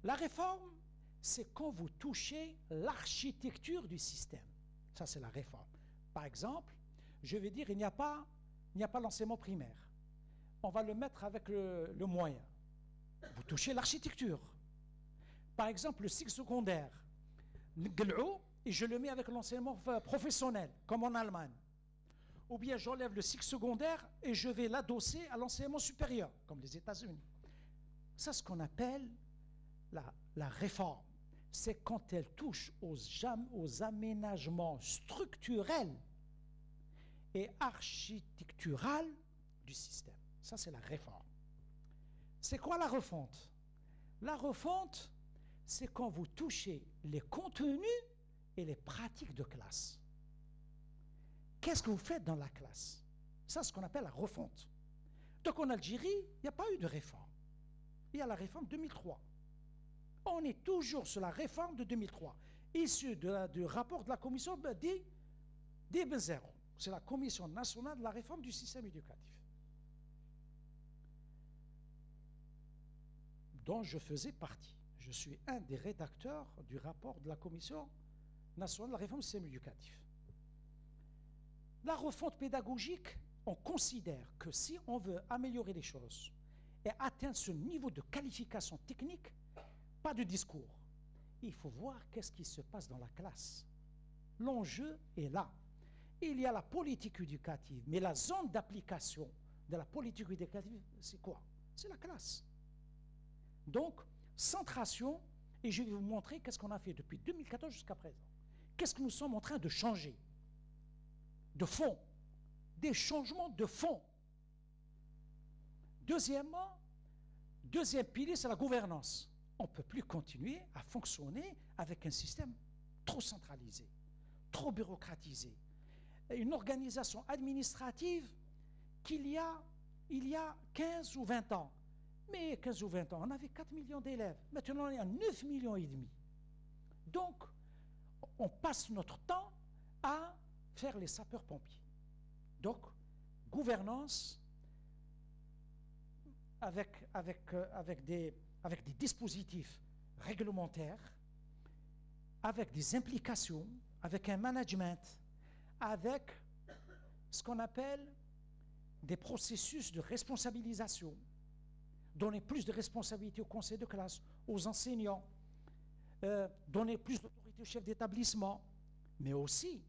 La réforme, c'est quand vous touchez l'architecture du système. Ça, c'est la réforme. Par exemple, je vais dire, il n'y a pas l'enseignement primaire. On va le mettre avec le moyen. Vous touchez l'architecture. Par exemple, le cycle secondaire, et je le mets avec l'enseignement professionnel, comme en Allemagne. Ou bien j'enlève le cycle secondaire et je vais l'adosser à l'enseignement supérieur, comme les États-Unis. C'est ce qu'on appelle la réforme. C'est quand elle touche aux aménagements structurels et architecturaux du système. Ça, c'est la réforme. C'est quoi la refonte? La refonte, c'est quand vous touchez les contenus et les pratiques de classe. Qu'est-ce que vous faites dans la classe? Ça, c'est ce qu'on appelle la refonte. Donc en Algérie, il n'y a pas eu de réforme. Il y a la réforme 2003. On est toujours sur la réforme de 2003, issue du rapport de la commission d'Ibn Zéro. C'est la commission nationale de la réforme du système éducatif, dont je faisais partie. Je suis un des rédacteurs du rapport de la commission nationale de la réforme du système éducatif. La refonte pédagogique, on considère que si on veut améliorer les choses et atteindre ce niveau de qualification technique, pas de discours. Il faut voir qu'est-ce qui se passe dans la classe. L'enjeu est là. Il y a la politique éducative, mais la zone d'application de la politique éducative, c'est quoi? C'est la classe. Donc, centration, et je vais vous montrer qu'est-ce qu'on a fait depuis 2014 jusqu'à présent. Qu'est-ce que nous sommes en train de changer? De fond. Des changements de fond. Deuxièmement, deuxième pilier, c'est la gouvernance. On ne peut plus continuer à fonctionner avec un système trop centralisé, trop bureaucratisé. Une organisation administrative qu'il y a 15 ou 20 ans. Mais 15 ou 20 ans, on avait 4 millions d'élèves. Maintenant, on est à 9 millions et demi. Donc, on passe notre temps à faire les sapeurs-pompiers. Donc, gouvernance avec des dispositifs réglementaires, avec des implications, avec un management, avec ce qu'on appelle des processus de responsabilisation, donner plus de responsabilité au conseil de classe, aux enseignants, donner plus d'autorité au chef d'établissement, mais aussi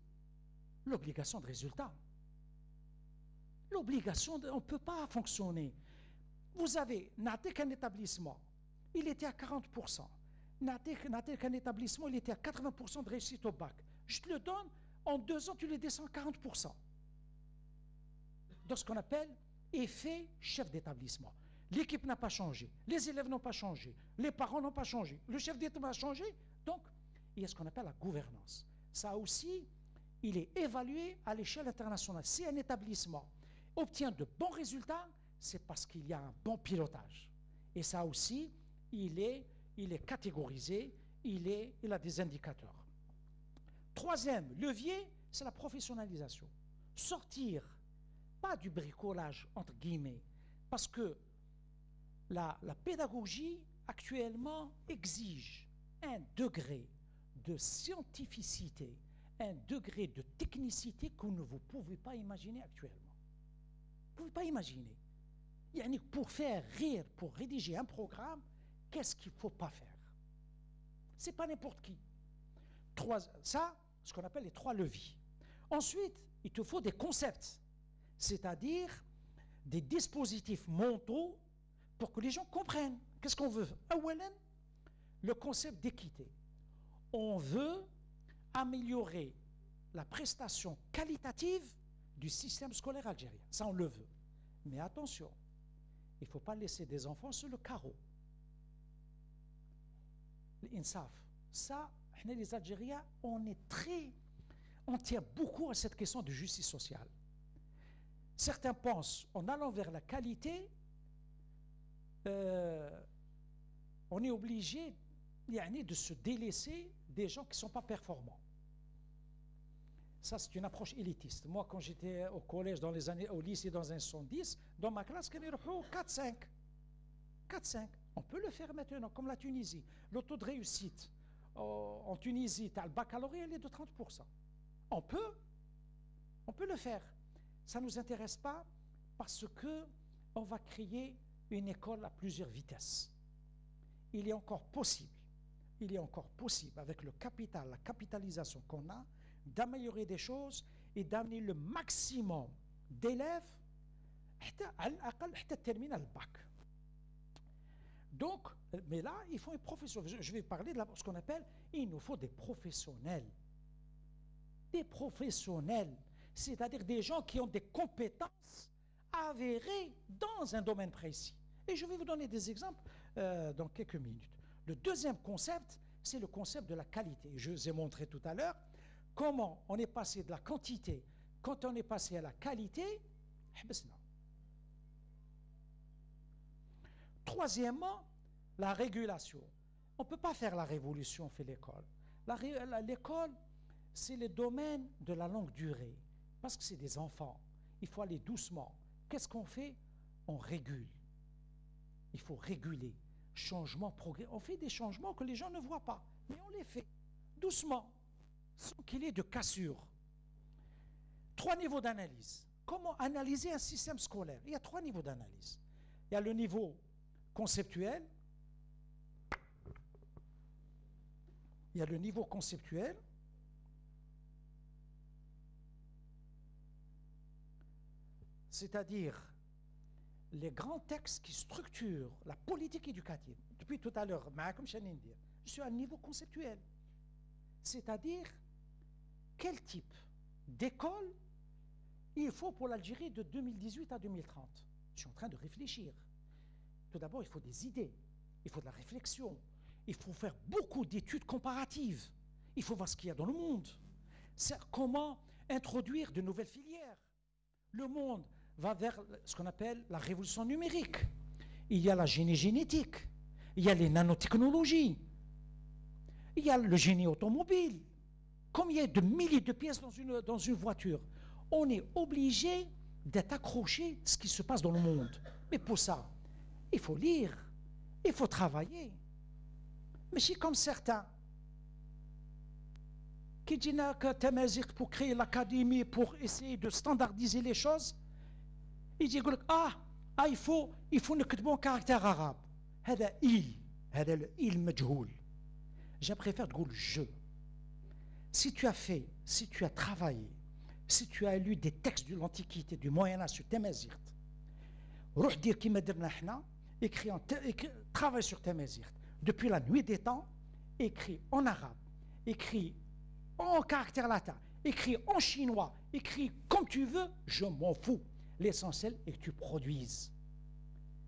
l'obligation de résultat. L'obligation, on ne peut pas fonctionner. Vous avez, n'attendez qu'un établissement, il était à 40%. N'attendez qu'un établissement, il était à 80% de réussite au bac. Je te le donne, en 2 ans, tu les descends à 40%. Donc, ce qu'on appelle effet chef d'établissement. L'équipe n'a pas changé, les élèves n'ont pas changé, les parents n'ont pas changé, le chef d'établissement a changé. Donc, il y a ce qu'on appelle la gouvernance. Ça aussi, il est évalué à l'échelle internationale. Si un établissement obtient de bons résultats, c'est parce qu'il y a un bon pilotage. Et ça aussi, il est catégorisé, il a des indicateurs. Troisième levier, c'est la professionnalisation. Sortir, pas du bricolage, entre guillemets, parce que la pédagogie actuellement exige un degré de scientificité, un degré de technicité que vous ne pouvez pas imaginer actuellement. Vous ne pouvez pas imaginer. Pour faire rire, pour rédiger un programme, qu'est-ce qu'il ne faut pas faire? Ce n'est pas n'importe qui. Ça, ce qu'on appelle les 3 leviers. Ensuite, il te faut des concepts, c'est-à-dire des dispositifs mentaux pour que les gens comprennent. Qu'est-ce qu'on veut? Le concept d'équité. On veut améliorer la prestation qualitative du système scolaire algérien. Ça, on le veut. Mais attention, il ne faut pas laisser des enfants sur le carreau. L'INSAF, Ça, les Algériens, on tient beaucoup à cette question de justice sociale. Certains pensent, en allant vers la qualité, on est obligé de se délaisser des gens qui ne sont pas performants. Ça, c'est une approche élitiste. Moi, quand j'étais au collège, au lycée dans les années 70, dans ma classe, il y avait 4-5. 4-5. On peut le faire maintenant, comme la Tunisie. Le taux de réussite en Tunisie, le baccalauréat, il est de 30%. On peut le faire. Ça ne nous intéresse pas parce qu'on va créer une école à plusieurs vitesses. Il est encore possible, avec le capital, la capitalisation qu'on a, d'améliorer des choses et d'amener le maximum d'élèves à terminer le bac. Donc, mais là, il faut un professeur. Je vais parler de ce qu'on appelle, il nous faut des professionnels. Des professionnels, c'est-à-dire des gens qui ont des compétences avérées dans un domaine précis. Et je vais vous donner des exemples dans quelques minutes. Le deuxième concept, c'est le concept de la qualité. Je vous ai montré tout à l'heure comment on est passé de la quantité, quand on est passé à la qualité. Troisièmement, la régulation. On ne peut pas faire la révolution fait l'école. L'école, c'est le domaine de la longue durée, parce que c'est des enfants. Il faut aller doucement. Qu'est-ce qu'on fait? On régule. Il faut réguler. Changement, progrès. On fait des changements que les gens ne voient pas, mais on les fait doucement, sans qu'il y ait de cassure. 3 niveaux d'analyse. Comment analyser un système scolaire? Il y a 3 niveaux d'analyse. Il y a le niveau conceptuel. Il y a le niveau conceptuel. C'est-à-dire les grands textes qui structurent la politique éducative. Depuis tout à l'heure, je suis à un niveau conceptuel. C'est-à-dire quel type d'école il faut pour l'Algérie de 2018 à 2030. Je suis en train de réfléchir. Tout d'abord, il faut des idées, il faut de la réflexion, il faut faire beaucoup d'études comparatives, il faut voir ce qu'il y a dans le monde. Comment introduire de nouvelles filières. Le monde va vers ce qu'on appelle la révolution numérique. Il y a la génétique, il y a les nanotechnologies, il y a le génie automobile. Comme il y a de milliers de pièces dans une voiture, on est obligé d'être accroché à ce qui se passe dans le monde. Mais pour ça, il faut lire, il faut travailler. Mais c'est comme certains qui disent que pour créer l'académie, pour essayer de standardiser les choses, ils disent il faut نكتبوا caractère arabe. هذا le il مجهول. Je préfère dire je. Si tu as travaillé, si tu as lu des textes de l'Antiquité, du Moyen-Âge sur Tamazight, روح dire كيما درنا حنا, travaille sur Tamazight. Depuis la nuit des temps, écrit en arabe, écrit en caractère latin, écrit en chinois, écrit comme tu veux, je m'en fous. L'essentiel est que tu produises.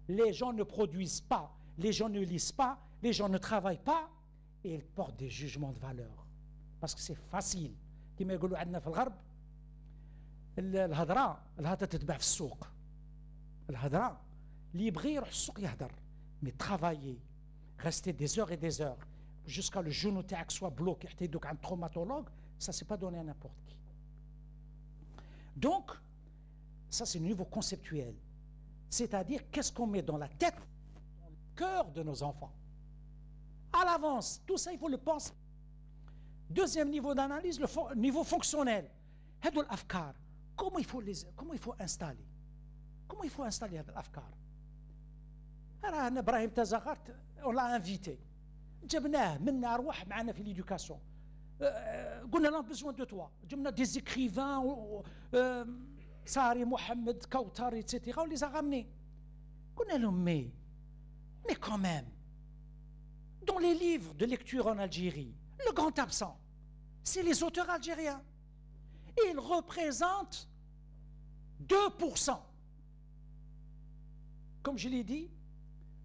Les gens ne produisent pas, les gens ne lisent pas, les gens ne travaillent pas, et ils portent des jugements de valeur. Parce que c'est facile. كما يقولوا عندنا في الغرب الهضره تتباع في السوق. الهضره اللي يبغي يروح السوق يهضر. Mais travailler, rester des heures et des heures jusqu'à le genou تاعك soit bloqué حتى يدوك عند traumatologue, ça c'est pas donné à n'importe qui. Donc ça c'est le niveau conceptuel. C'est-à-dire qu'est-ce qu'on met dans la tête, dans le cœur de nos enfants. À l'avance, tout ça il faut le penser. Deuxième niveau d'analyse, le niveau fonctionnel. هذو الأفكار. Comment il faut installer? Comment il faut installer هذه الأفكار? أنا إبراهيم تزغرت, on l'a invité. جبناه منا أروح معنا في l'éducation. قلنا لهم besoin de toi. جبنا des écrivains, Sari, Mohamed, Kautar, etc. On les a ramenés. قلنا لهم mais quand même, dans les livres de lecture en Algérie, le grand absent, c'est les auteurs algériens. Ils représentent 2%. Comme je l'ai dit,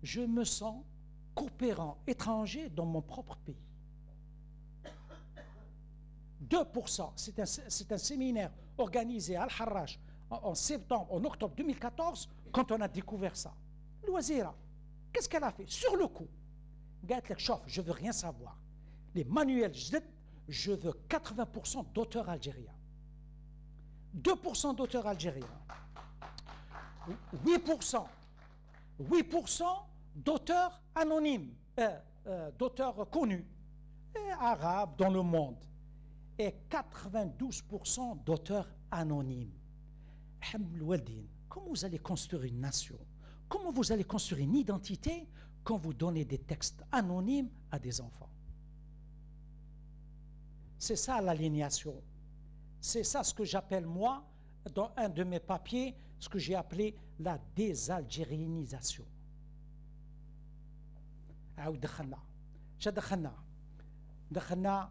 je me sens coopérant étranger dans mon propre pays. 2%. C'est un séminaire organisé à Al-Harraj en octobre 2014, quand on a découvert ça. L'Ouazira, qu'est-ce qu'elle a fait? Sur le coup, je ne veux rien savoir. Les manuels, je veux 80% d'auteurs algériens. 2% d'auteurs algériens. 8% d'auteurs anonymes, d'auteurs connus, arabes dans le monde. Et 92% d'auteurs anonymes. Comment vous allez construire une nation? Comment vous allez construire une identité quand vous donnez des textes anonymes à des enfants? C'est ça l'aliénation. C'est ça ce que j'appelle moi, dans un de mes papiers, ce que j'ai appelé la désalgérianisation. دخلنا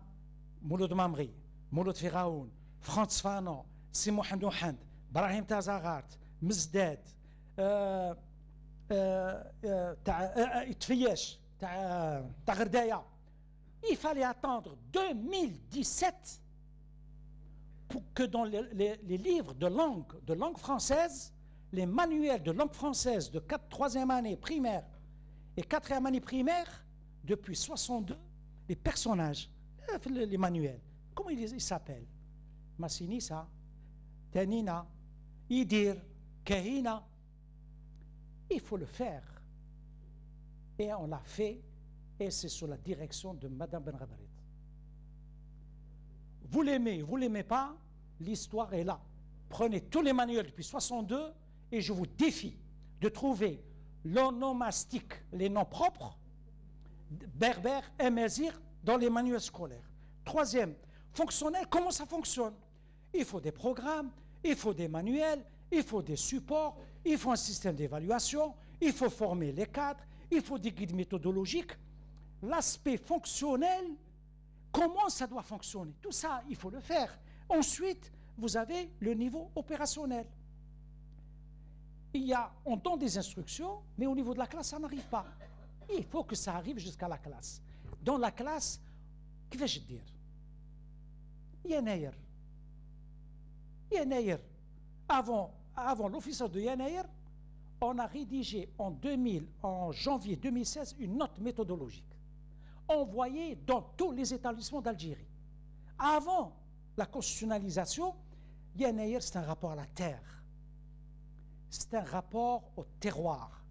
مولود مامري مولود فيراون فرانس فانون سي محمد وحند ابراهيم تازاغارت مزداد تاع تفياش تاع غردايه. Il fallait attendre 2017 pour que dans les livres de langue française, les manuels de langue française de 3e année primaire et 4e année primaire, depuis 62, les personnages, les manuels, comment ils s'appellent? Massinissa, Tanina, Idir, Kahina. Il faut le faire. Et on l'a fait, et c'est sous la direction de Madame Benrabarit. Vous l'aimez, vous ne l'aimez pas, l'histoire est là. Prenez tous les manuels depuis 62 et je vous défie de trouver l'onomastique, les noms propres, berbère et mésir dans les manuels scolaires. 3e, fonctionnel, comment ça fonctionne? Il faut des programmes, il faut des manuels, il faut des supports, il faut un système d'évaluation, il faut former les cadres, il faut des guides méthodologiques. L'aspect fonctionnel, comment ça doit fonctionner? Tout ça, il faut le faire. Ensuite, vous avez le niveau opérationnel. On donne des instructions, mais au niveau de la classe, ça n'arrive pas. Il faut que ça arrive jusqu'à la classe. Dans la classe, que vais-je dire? Yanaïr. Avant l'officier de Yanaïr, on a rédigé en janvier 2016 une note méthodologique envoyée dans tous les établissements d'Algérie. Avant la constitutionnalisation, Yanaïr, c'est un rapport à la terre. C'est un rapport au terroir.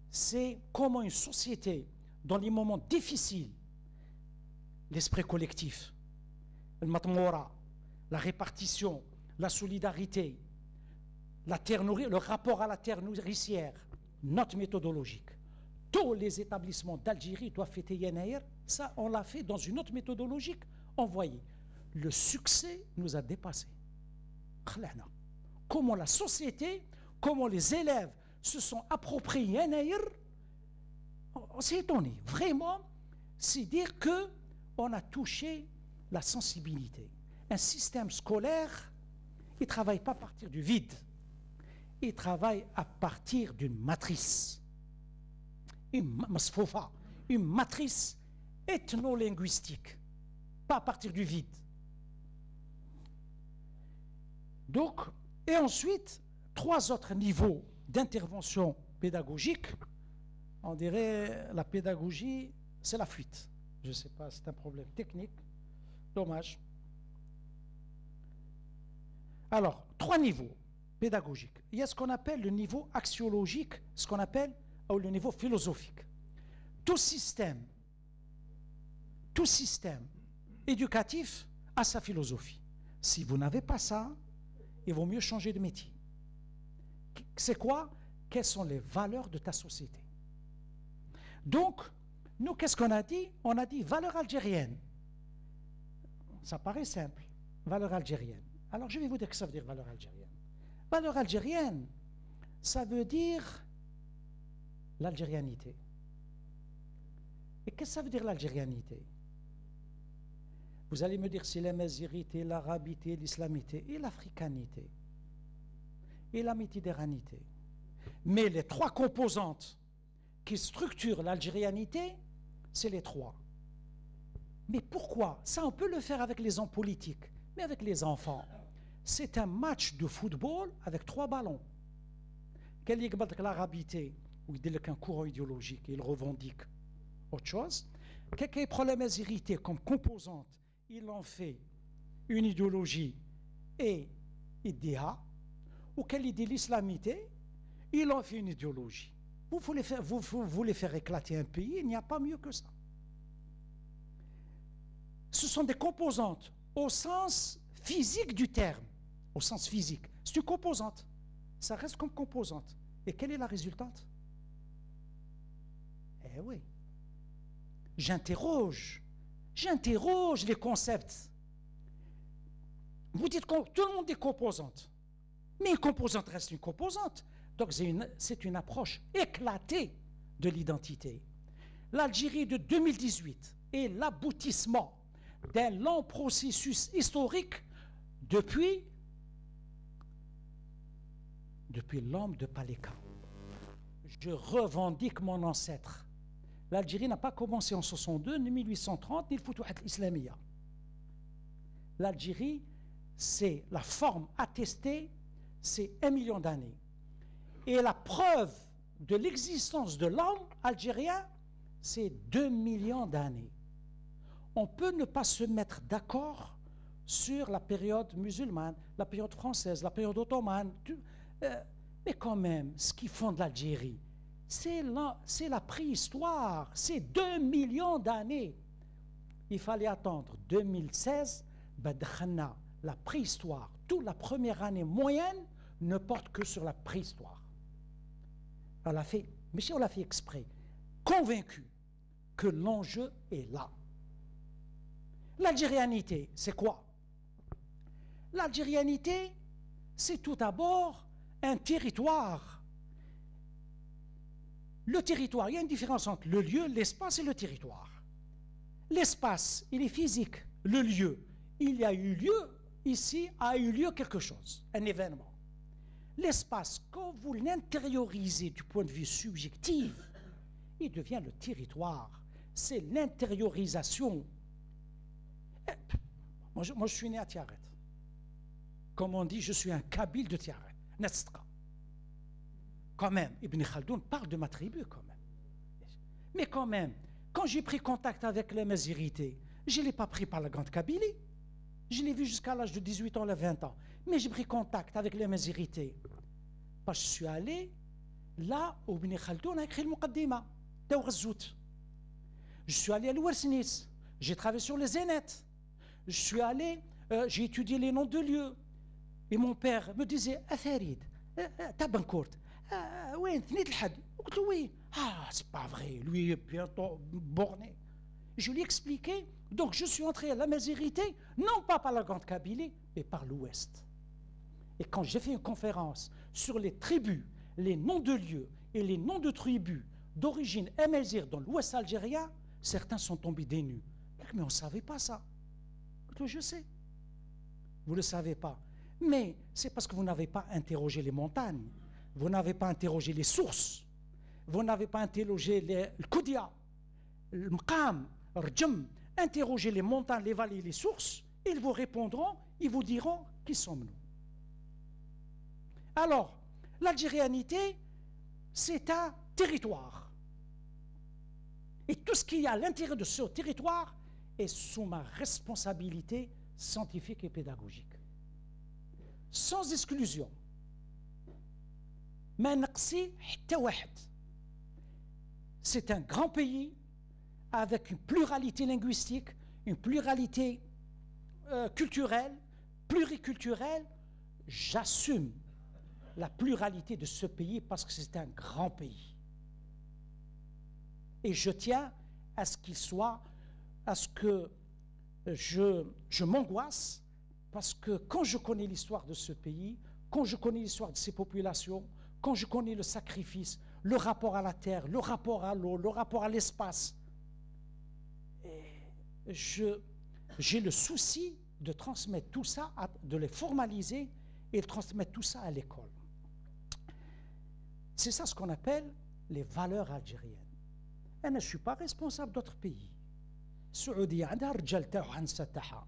C'est comment une société, dans les moments difficiles, l'esprit collectif, le matmoura, la répartition, la solidarité, la terre le rapport à la terre nourricière, note méthodologique. Tous les établissements d'Algérie doivent fêter Yanaïr. Ça, on l'a fait dans une note méthodologique envoyée. Le succès nous a dépassés. Comment la société, comment les élèves se sont appropriés Yanaïr, on s'est étonné. Vraiment, c'est dire qu'on a touché la sensibilité. Un système scolaire, il ne travaille pas à partir du vide. Il travaille à partir d'une matrice. Une matrice ethno-linguistique. Pas à partir du vide. Donc, et ensuite, 3 autres niveaux d'intervention pédagogique. On dirait la pédagogie, c'est la fuite. Je ne sais pas, c'est un problème technique. Dommage. Alors, 3 niveaux pédagogiques. Il y a ce qu'on appelle le niveau axiologique, ce qu'on appelle ou le niveau philosophique. Tout système éducatif a sa philosophie. Si vous n'avez pas ça, il vaut mieux changer de métier. C'est quoi? Quelles sont les valeurs de ta société? Donc, nous, qu'est-ce qu'on a dit? On a dit valeurs algériennes. Ça paraît simple, valeurs algériennes. Alors, je vais vous dire que ça veut dire valeur algérienne. Valeur algérienne, ça veut dire l'algérianité. Et qu'est-ce que ça veut dire l'algérianité? Vous allez me dire c'est la mazirité, l'arabité, l'islamité et l'africanité et la méditerranité. Mais les 3 composantes qui structurent l'algérianité, c'est les 3. Mais pourquoi? Ça, on peut le faire avec les hommes politiques, mais avec les enfants. C'est un match de football avec 3 ballons. Quel est l'arabité où il dit qu'un courant idéologique, il revendique autre chose. Quel problème irrité comme composante, il en fait une idéologie et idéa, ou quelle idée l'islamité, il en fait une idéologie. Vous voulez faire éclater un pays, il n'y a pas mieux que ça. Ce sont des composantes au sens physique du terme, au sens physique. C'est une composante. Ça reste comme composante. Et quelle est la résultante? Eh oui. J'interroge les concepts. Vous dites que tout le monde est composante. Mais une composante reste une composante. Donc c'est une approche éclatée de l'identité. L'Algérie de 2018 est l'aboutissement d'un long processus historique depuis l'homme de Paléka. Je revendique mon ancêtre. L'Algérie n'a pas commencé en 62, ni 1830, ni le Foutouhat l'Islamia. L'Algérie, c'est la forme attestée, c'est 1 million d'années. Et la preuve de l'existence de l'homme algérien, c'est 2 millions d'années. On peut ne pas se mettre d'accord sur la période musulmane, la période française, la période ottomane, mais quand même, ce qui fonde l'Algérie, c'est la préhistoire, c'est 2 millions d'années. Il fallait attendre 2016, la préhistoire, toute la première année moyenne ne porte que sur la préhistoire. On l'a fait exprès, convaincu que l'enjeu est là. L'algérianité, c'est quoi? L'algérianité, c'est tout d'abord un territoire. Le territoire, il y a une différence entre le lieu, l'espace et le territoire. L'espace, il est physique. Le lieu, il y a eu lieu, ici a eu lieu quelque chose, un événement. L'espace, quand vous l'intériorisez du point de vue subjectif, il devient le territoire. C'est l'intériorisation. Moi, je suis né à Tiaret. Comme on dit, je suis un Kabyle de Tiaret. Nestka. Quand même, Ibn Khaldoun parle de ma tribu, quand même. Mais quand même, quand j'ai pris contact avec les Mazirités, je ne l'ai pas pris par la grande Kabylie. Je l'ai vu jusqu'à l'âge de 18 ans, 20 ans. Mais j'ai pris contact avec les Mazirités. Parce que je suis allé là où Ibn Khaldoun a écrit le Muqaddima, Taourazzout. Je suis allé à l'Ouersnis. J'ai travaillé sur les Zénètes. Je suis allé, j'ai étudié les noms de lieux. Et mon père me disait, Farid, Tabancourt, oui, oui. Ah, c'est pas vrai, lui est bientôt borné. Je lui ai expliqué, donc je suis entré à la Mazirité, non pas par la Grande Kabylie, mais par l'Ouest. Et quand j'ai fait une conférence sur les tribus, les noms de lieux et les noms de tribus d'origine amazigh dans l'Ouest algérien, certains sont tombés des nues. Mais on ne savait pas ça. Je sais. Vous ne le savez pas. Mais c'est parce que vous n'avez pas interrogé les montagnes. Vous n'avez pas interrogé les sources. Vous n'avez pas interrogé le Koudia, le Mqam, le Rjam. Interrogez les montagnes, les vallées, les sources. Ils vous répondront, ils vous diront qui sommes-nous. Alors, l'algérianité, c'est un territoire. Et tout ce qu'il y a à l'intérieur de ce territoire est sous ma responsabilité scientifique et pédagogique. Sans exclusion. C'est un grand pays avec une pluralité linguistique, une pluralité culturelle, pluriculturelle. J'assume la pluralité de ce pays parce que c'est un grand pays. Et je tiens à ce qu'il soit, à ce que je m'angoisse, parce que quand je connais l'histoire de ce pays, quand je connais l'histoire de ses populations, quand je connais le sacrifice, le rapport à la terre, le rapport à l'eau, le rapport à l'espace, j'ai le souci de transmettre tout ça, de les formaliser et de transmettre tout ça à l'école. C'est ça ce qu'on appelle les valeurs algériennes. Et je ne suis pas responsable d'autres pays. السعوديه عندها الرجال تاعها النساء تاعها.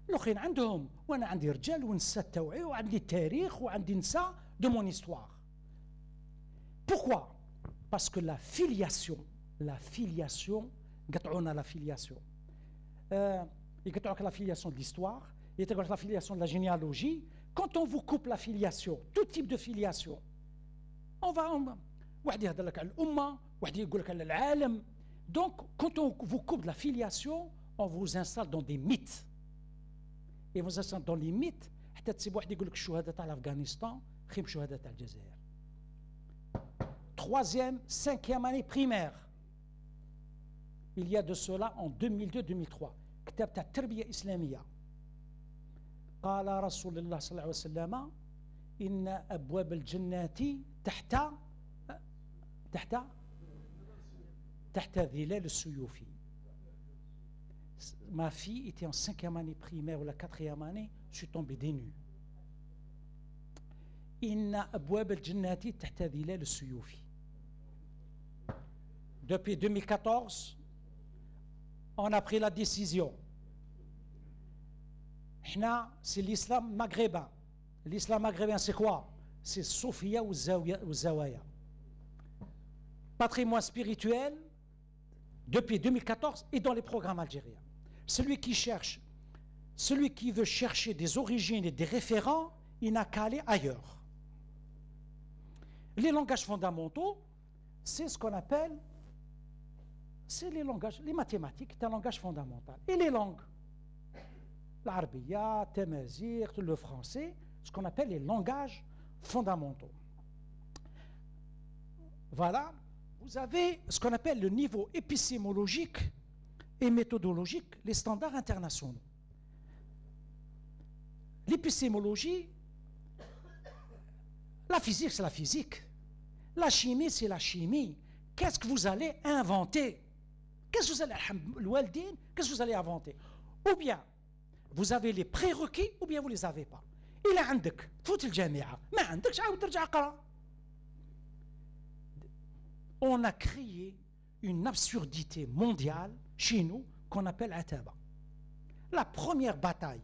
الاخرين عندهم، وانا عندي رجال ونساء توعي وعندي تاريخ وعندي نساء دو مون هيستوار. Pourquoi? Parce que la filiation, قطعونا la filiation. يقطعوك la filiation de l'histoire, يقطعوك la filiation de la généalogie. Quand on vous coupe la filiation, tout type de filiation, on va واحد يهضر لك على الأمة، واحد يقول لك على العالم. Donc, quand on vous coupe la filiation, on vous installe dans des mythes. Et vous installez dans les mythes, حتى تسيب واحد يقول لك الشهداء تاع أفغانستان خير من الشهداء تاع الجزائر. Troisième, cinquième année primaire. Il y a de cela en 2002-2003. كتاب تاع التربية الإسلامية. قال رسول الله صلى الله عليه وسلم إن أبواب الجنة تحت ظلال السيوف. Ma fille était en 5e année primaire ou la 4e année, je suis tombé des nues. إن أبواب الجنة تحت ظلال السيوف. Depuis 2014, on a pris la décision. C'est l'islam maghrébin. L'islam maghrébin, c'est quoi? C'est Sophia ou Zawaya. Patrimoine spirituel, depuis 2014 et dans les programmes algériens. Celui qui veut chercher des origines et des référents, il n'a qu'à aller ailleurs. Les langages fondamentaux, c'est ce qu'on appelle, c'est les langages, les mathématiques, c'est un langage fondamental. Et les langues, l'arabiya, tamazight, le français, ce qu'on appelle les langages fondamentaux. Voilà, vous avez ce qu'on appelle le niveau épistémologique et méthodologique, les standards internationaux. L'épistémologie, la physique, c'est la physique. La chimie, c'est la chimie. Qu'est-ce que vous allez inventer? Qu'est-ce que vous allez inventer? Ou bien, vous avez les prérequis, ou bien vous ne les avez pas. Il a عندك فوت الجامعة ما عندكش عاود ترجع قرا. On a créé une absurdité mondiale chez nous qu'on appelle Ataba. La première bataille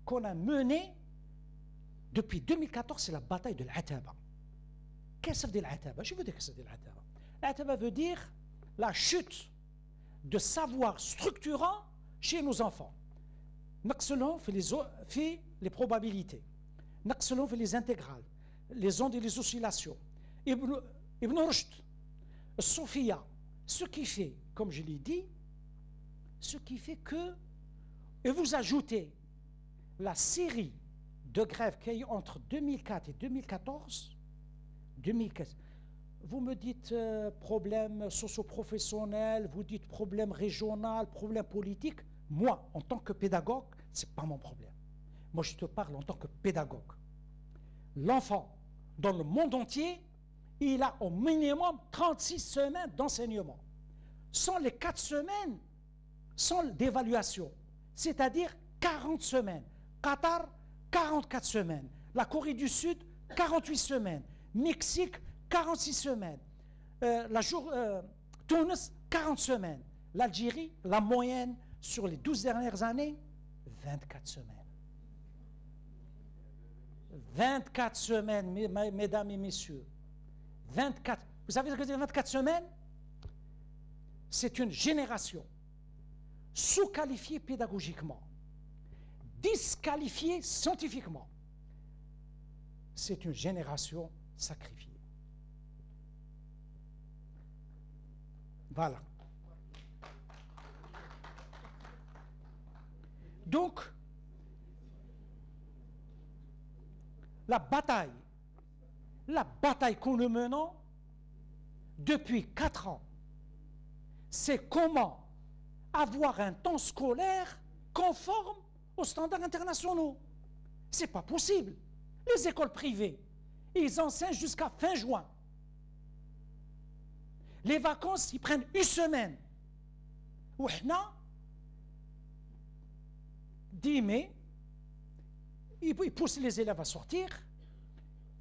qu'on a menée depuis 2014, c'est la bataille de l'Ataba. Qu'est-ce que ça veut dire l'Ataba? Je veux dire que ça veut dire l'Ataba. L'Ataba veut dire la chute de savoir structurant chez nos enfants. نقصلهم في les probabilités, نقصلهم في les intégrales, les ondes et les oscillations. Ibn Rushd, Sophia, ce qui fait, comme je l'ai dit, ce qui fait que, et vous ajoutez la série de grèves qu'il y a eu entre 2004 et 2014, vous me dites problème socio-professionnel, vous dites problème régional, problème politique. Moi, en tant que pédagogue, ce n'est pas mon problème. Moi, je te parle en tant que pédagogue. L'enfant, dans le monde entier, il a au minimum 36 semaines d'enseignement. Sans les 4 semaines, sans d'évaluation, c'est-à-dire 40 semaines. Qatar, 44 semaines. La Corée du Sud, 48 semaines. Mexique, 46 semaines. Tunis, 40 semaines. L'Algérie, la moyenne sur les 12 dernières années, 24 semaines. 24 semaines, mesdames et messieurs. 24. Vous savez ce que c'est 24 semaines? C'est une génération sous-qualifiée pédagogiquement, disqualifiée scientifiquement. C'est une génération sacrifiée. Voilà. Donc, la bataille que nous menons depuis 4 ans, c'est comment avoir un temps scolaire conforme aux standards internationaux. Ce n'est pas possible. Les écoles privées, ils enseignent jusqu'à fin juin. Les vacances, ils prennent 1 semaine. Ou 10 mai, ils poussent les élèves à sortir,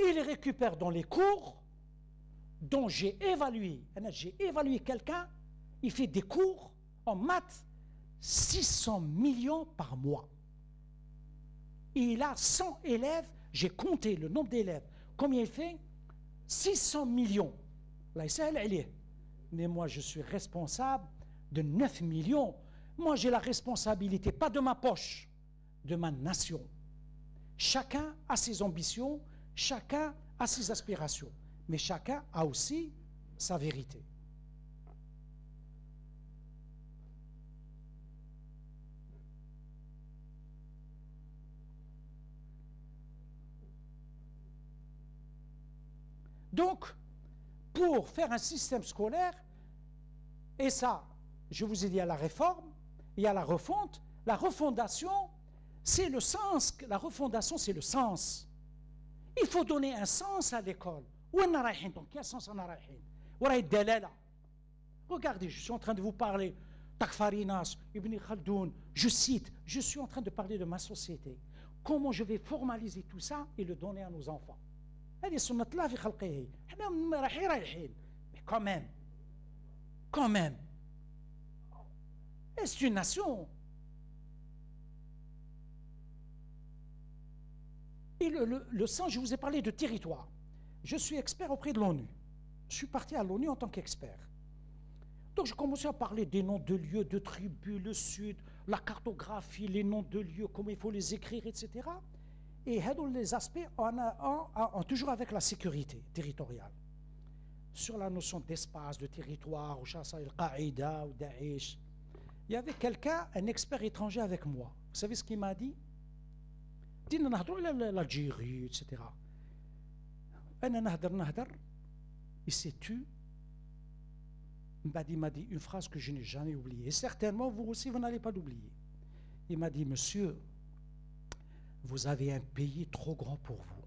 ils les récupèrent dans les cours dont j'ai évalué quelqu'un, il fait des cours en maths 600 millions par mois. Et il a 100 élèves, j'ai compté le nombre d'élèves. Combien il fait? 600 millions. Là, mais moi, je suis responsable de 9 millions. Moi, j'ai la responsabilité, pas de ma poche, de ma nation. Chacun a ses ambitions, chacun a ses aspirations, mais chacun a aussi sa vérité. Donc, pour faire un système scolaire, et ça, je vous ai dit, il y a la réforme, il y a la refonte. La refondation, c'est le sens. La refondation, c'est le sens. Il faut donner un sens à l'école. Où est-ce qu'on va? Donc, quel sens on a? Regardez, je suis en train de vous parler. Takfarinas, Ibn Khaldoun, je cite, je suis en train de parler de ma société. Comment je vais formaliser tout ça et le donner à nos enfants? Mais quand même, est-ce une nation? Et le sens, je vous ai parlé de territoire. Je suis expert auprès de l'ONU. Je suis parti à l'ONU en tant qu'expert. Donc, je commençais à parler des noms de lieux, de tribus, le sud, la cartographie, les noms de lieux, comment il faut les écrire, etc. Et les aspects ont toujours avec la sécurité territoriale. Sur la notion d'espace, de territoire, ou Al-Qaïda, ou Daesh, il y avait quelqu'un, un expert étranger avec moi. Vous savez ce qu'il m'a dit? Il dit, l'Algérie, etc. Il s'est tu. Il m'a dit une phrase que je n'ai jamais oubliée. Et certainement, vous aussi, vous n'allez pas l'oublier. Il m'a dit, monsieur, vous avez un pays trop grand pour vous.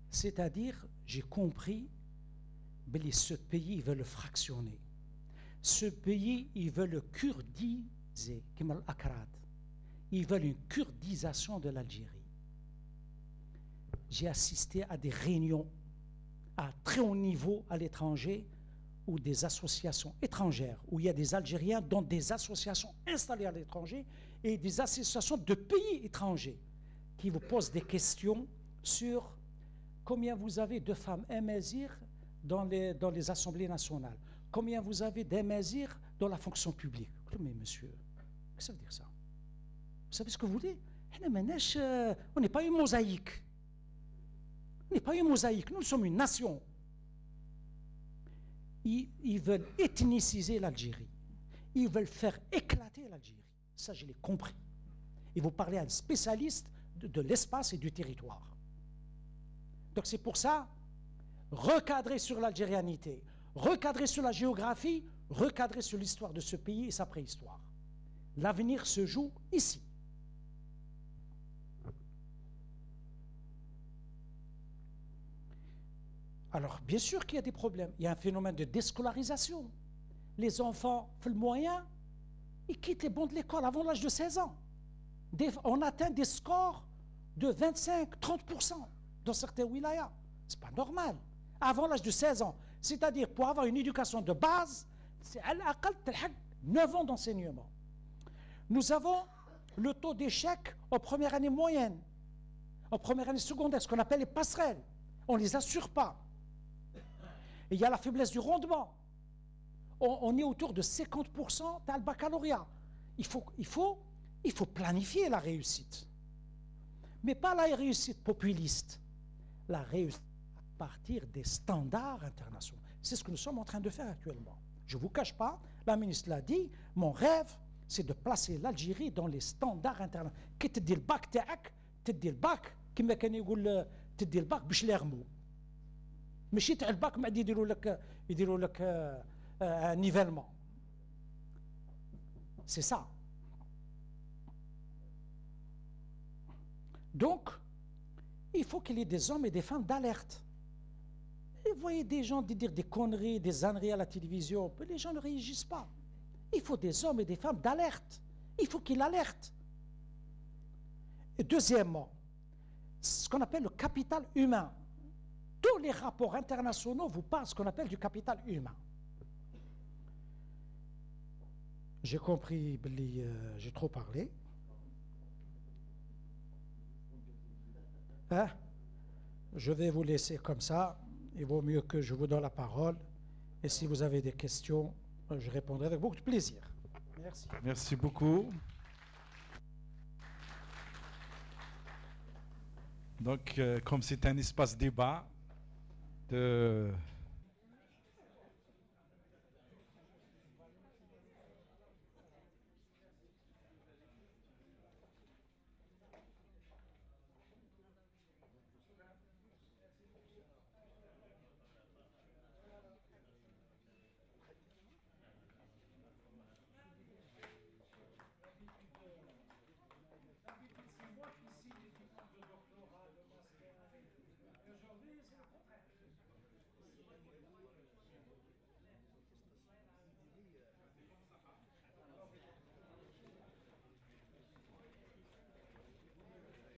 C'est-à-dire, j'ai compris, mais ce pays, il veut le fractionner. Ce pays, il veut le kurdiser, comme l'Akrad. Ils veulent une kurdisation de l'Algérie. J'ai assisté à des réunions à très haut niveau à l'étranger ou des associations étrangères, où il y a des Algériens dans des associations installées à l'étranger et des associations de pays étrangers qui vous posent des questions sur combien vous avez de femmes émazighes dans les assemblées nationales, combien vous avez d'émazighes dans la fonction publique. Mais monsieur, qu'est-ce que ça veut dire ça? Vous savez ce que vous dites? On n'est pas une mosaïque. On n'est pas une mosaïque, nous sommes une nation. Ils veulent ethniciser l'Algérie. Ils veulent faire éclater l'Algérie. Ça, je l'ai compris. Et vous parlez à un spécialiste de l'espace et du territoire. Donc c'est pour ça, recadrer sur l'algérianité, recadrer sur la géographie, recadrer sur l'histoire de ce pays et sa préhistoire. L'avenir se joue ici. Alors, bien sûr qu'il y a des problèmes. Il y a un phénomène de déscolarisation. Les enfants, le moyen, ils quittent les bancs de l'école avant l'âge de 16 ans. On atteint des scores de 25-30% dans certains wilayas. Ce n'est pas normal. Avant l'âge de 16 ans. C'est-à-dire, pour avoir une éducation de base, c'est à l'aqal 9 ans d'enseignement. Nous avons le taux d'échec en première année moyenne, en première année secondaire, ce qu'on appelle les passerelles. On ne les assure pas. Et il y a la faiblesse du rendement. On est autour de 50% dans le baccalauréat. Il faut planifier la réussite. Mais pas la réussite populiste. La réussite à partir des standards internationaux. C'est ce que nous sommes en train de faire actuellement. Je ne vous cache pas, la ministre l'a dit, mon rêve, c'est de placer l'Algérie dans les standards internationaux. Qui te dit le bac, tu te dis le bac, qui me dit le bac, باش ليرمو. ماشي تاع الباك ما يديروا لك un nivellement. C'est ça. Donc, il faut qu'il y ait des hommes et des femmes d'alerte. Et vous voyez des gens dire des conneries, des âneries à la télévision, les gens ne réagissent pas. Il faut des hommes et des femmes d'alerte. Il faut qu'ils alertent. Et deuxièmement, ce qu'on appelle le capital humain. tous les rapports internationaux vous parlent de ce qu'on appelle du capital humain. J'ai compris, j'ai trop parlé. Hein? Je vais vous laisser comme ça. Il vaut mieux que je vous donne la parole. Et si vous avez des questions, je répondrai avec beaucoup de plaisir. Merci. Merci beaucoup. Donc, comme c'est un espace débat,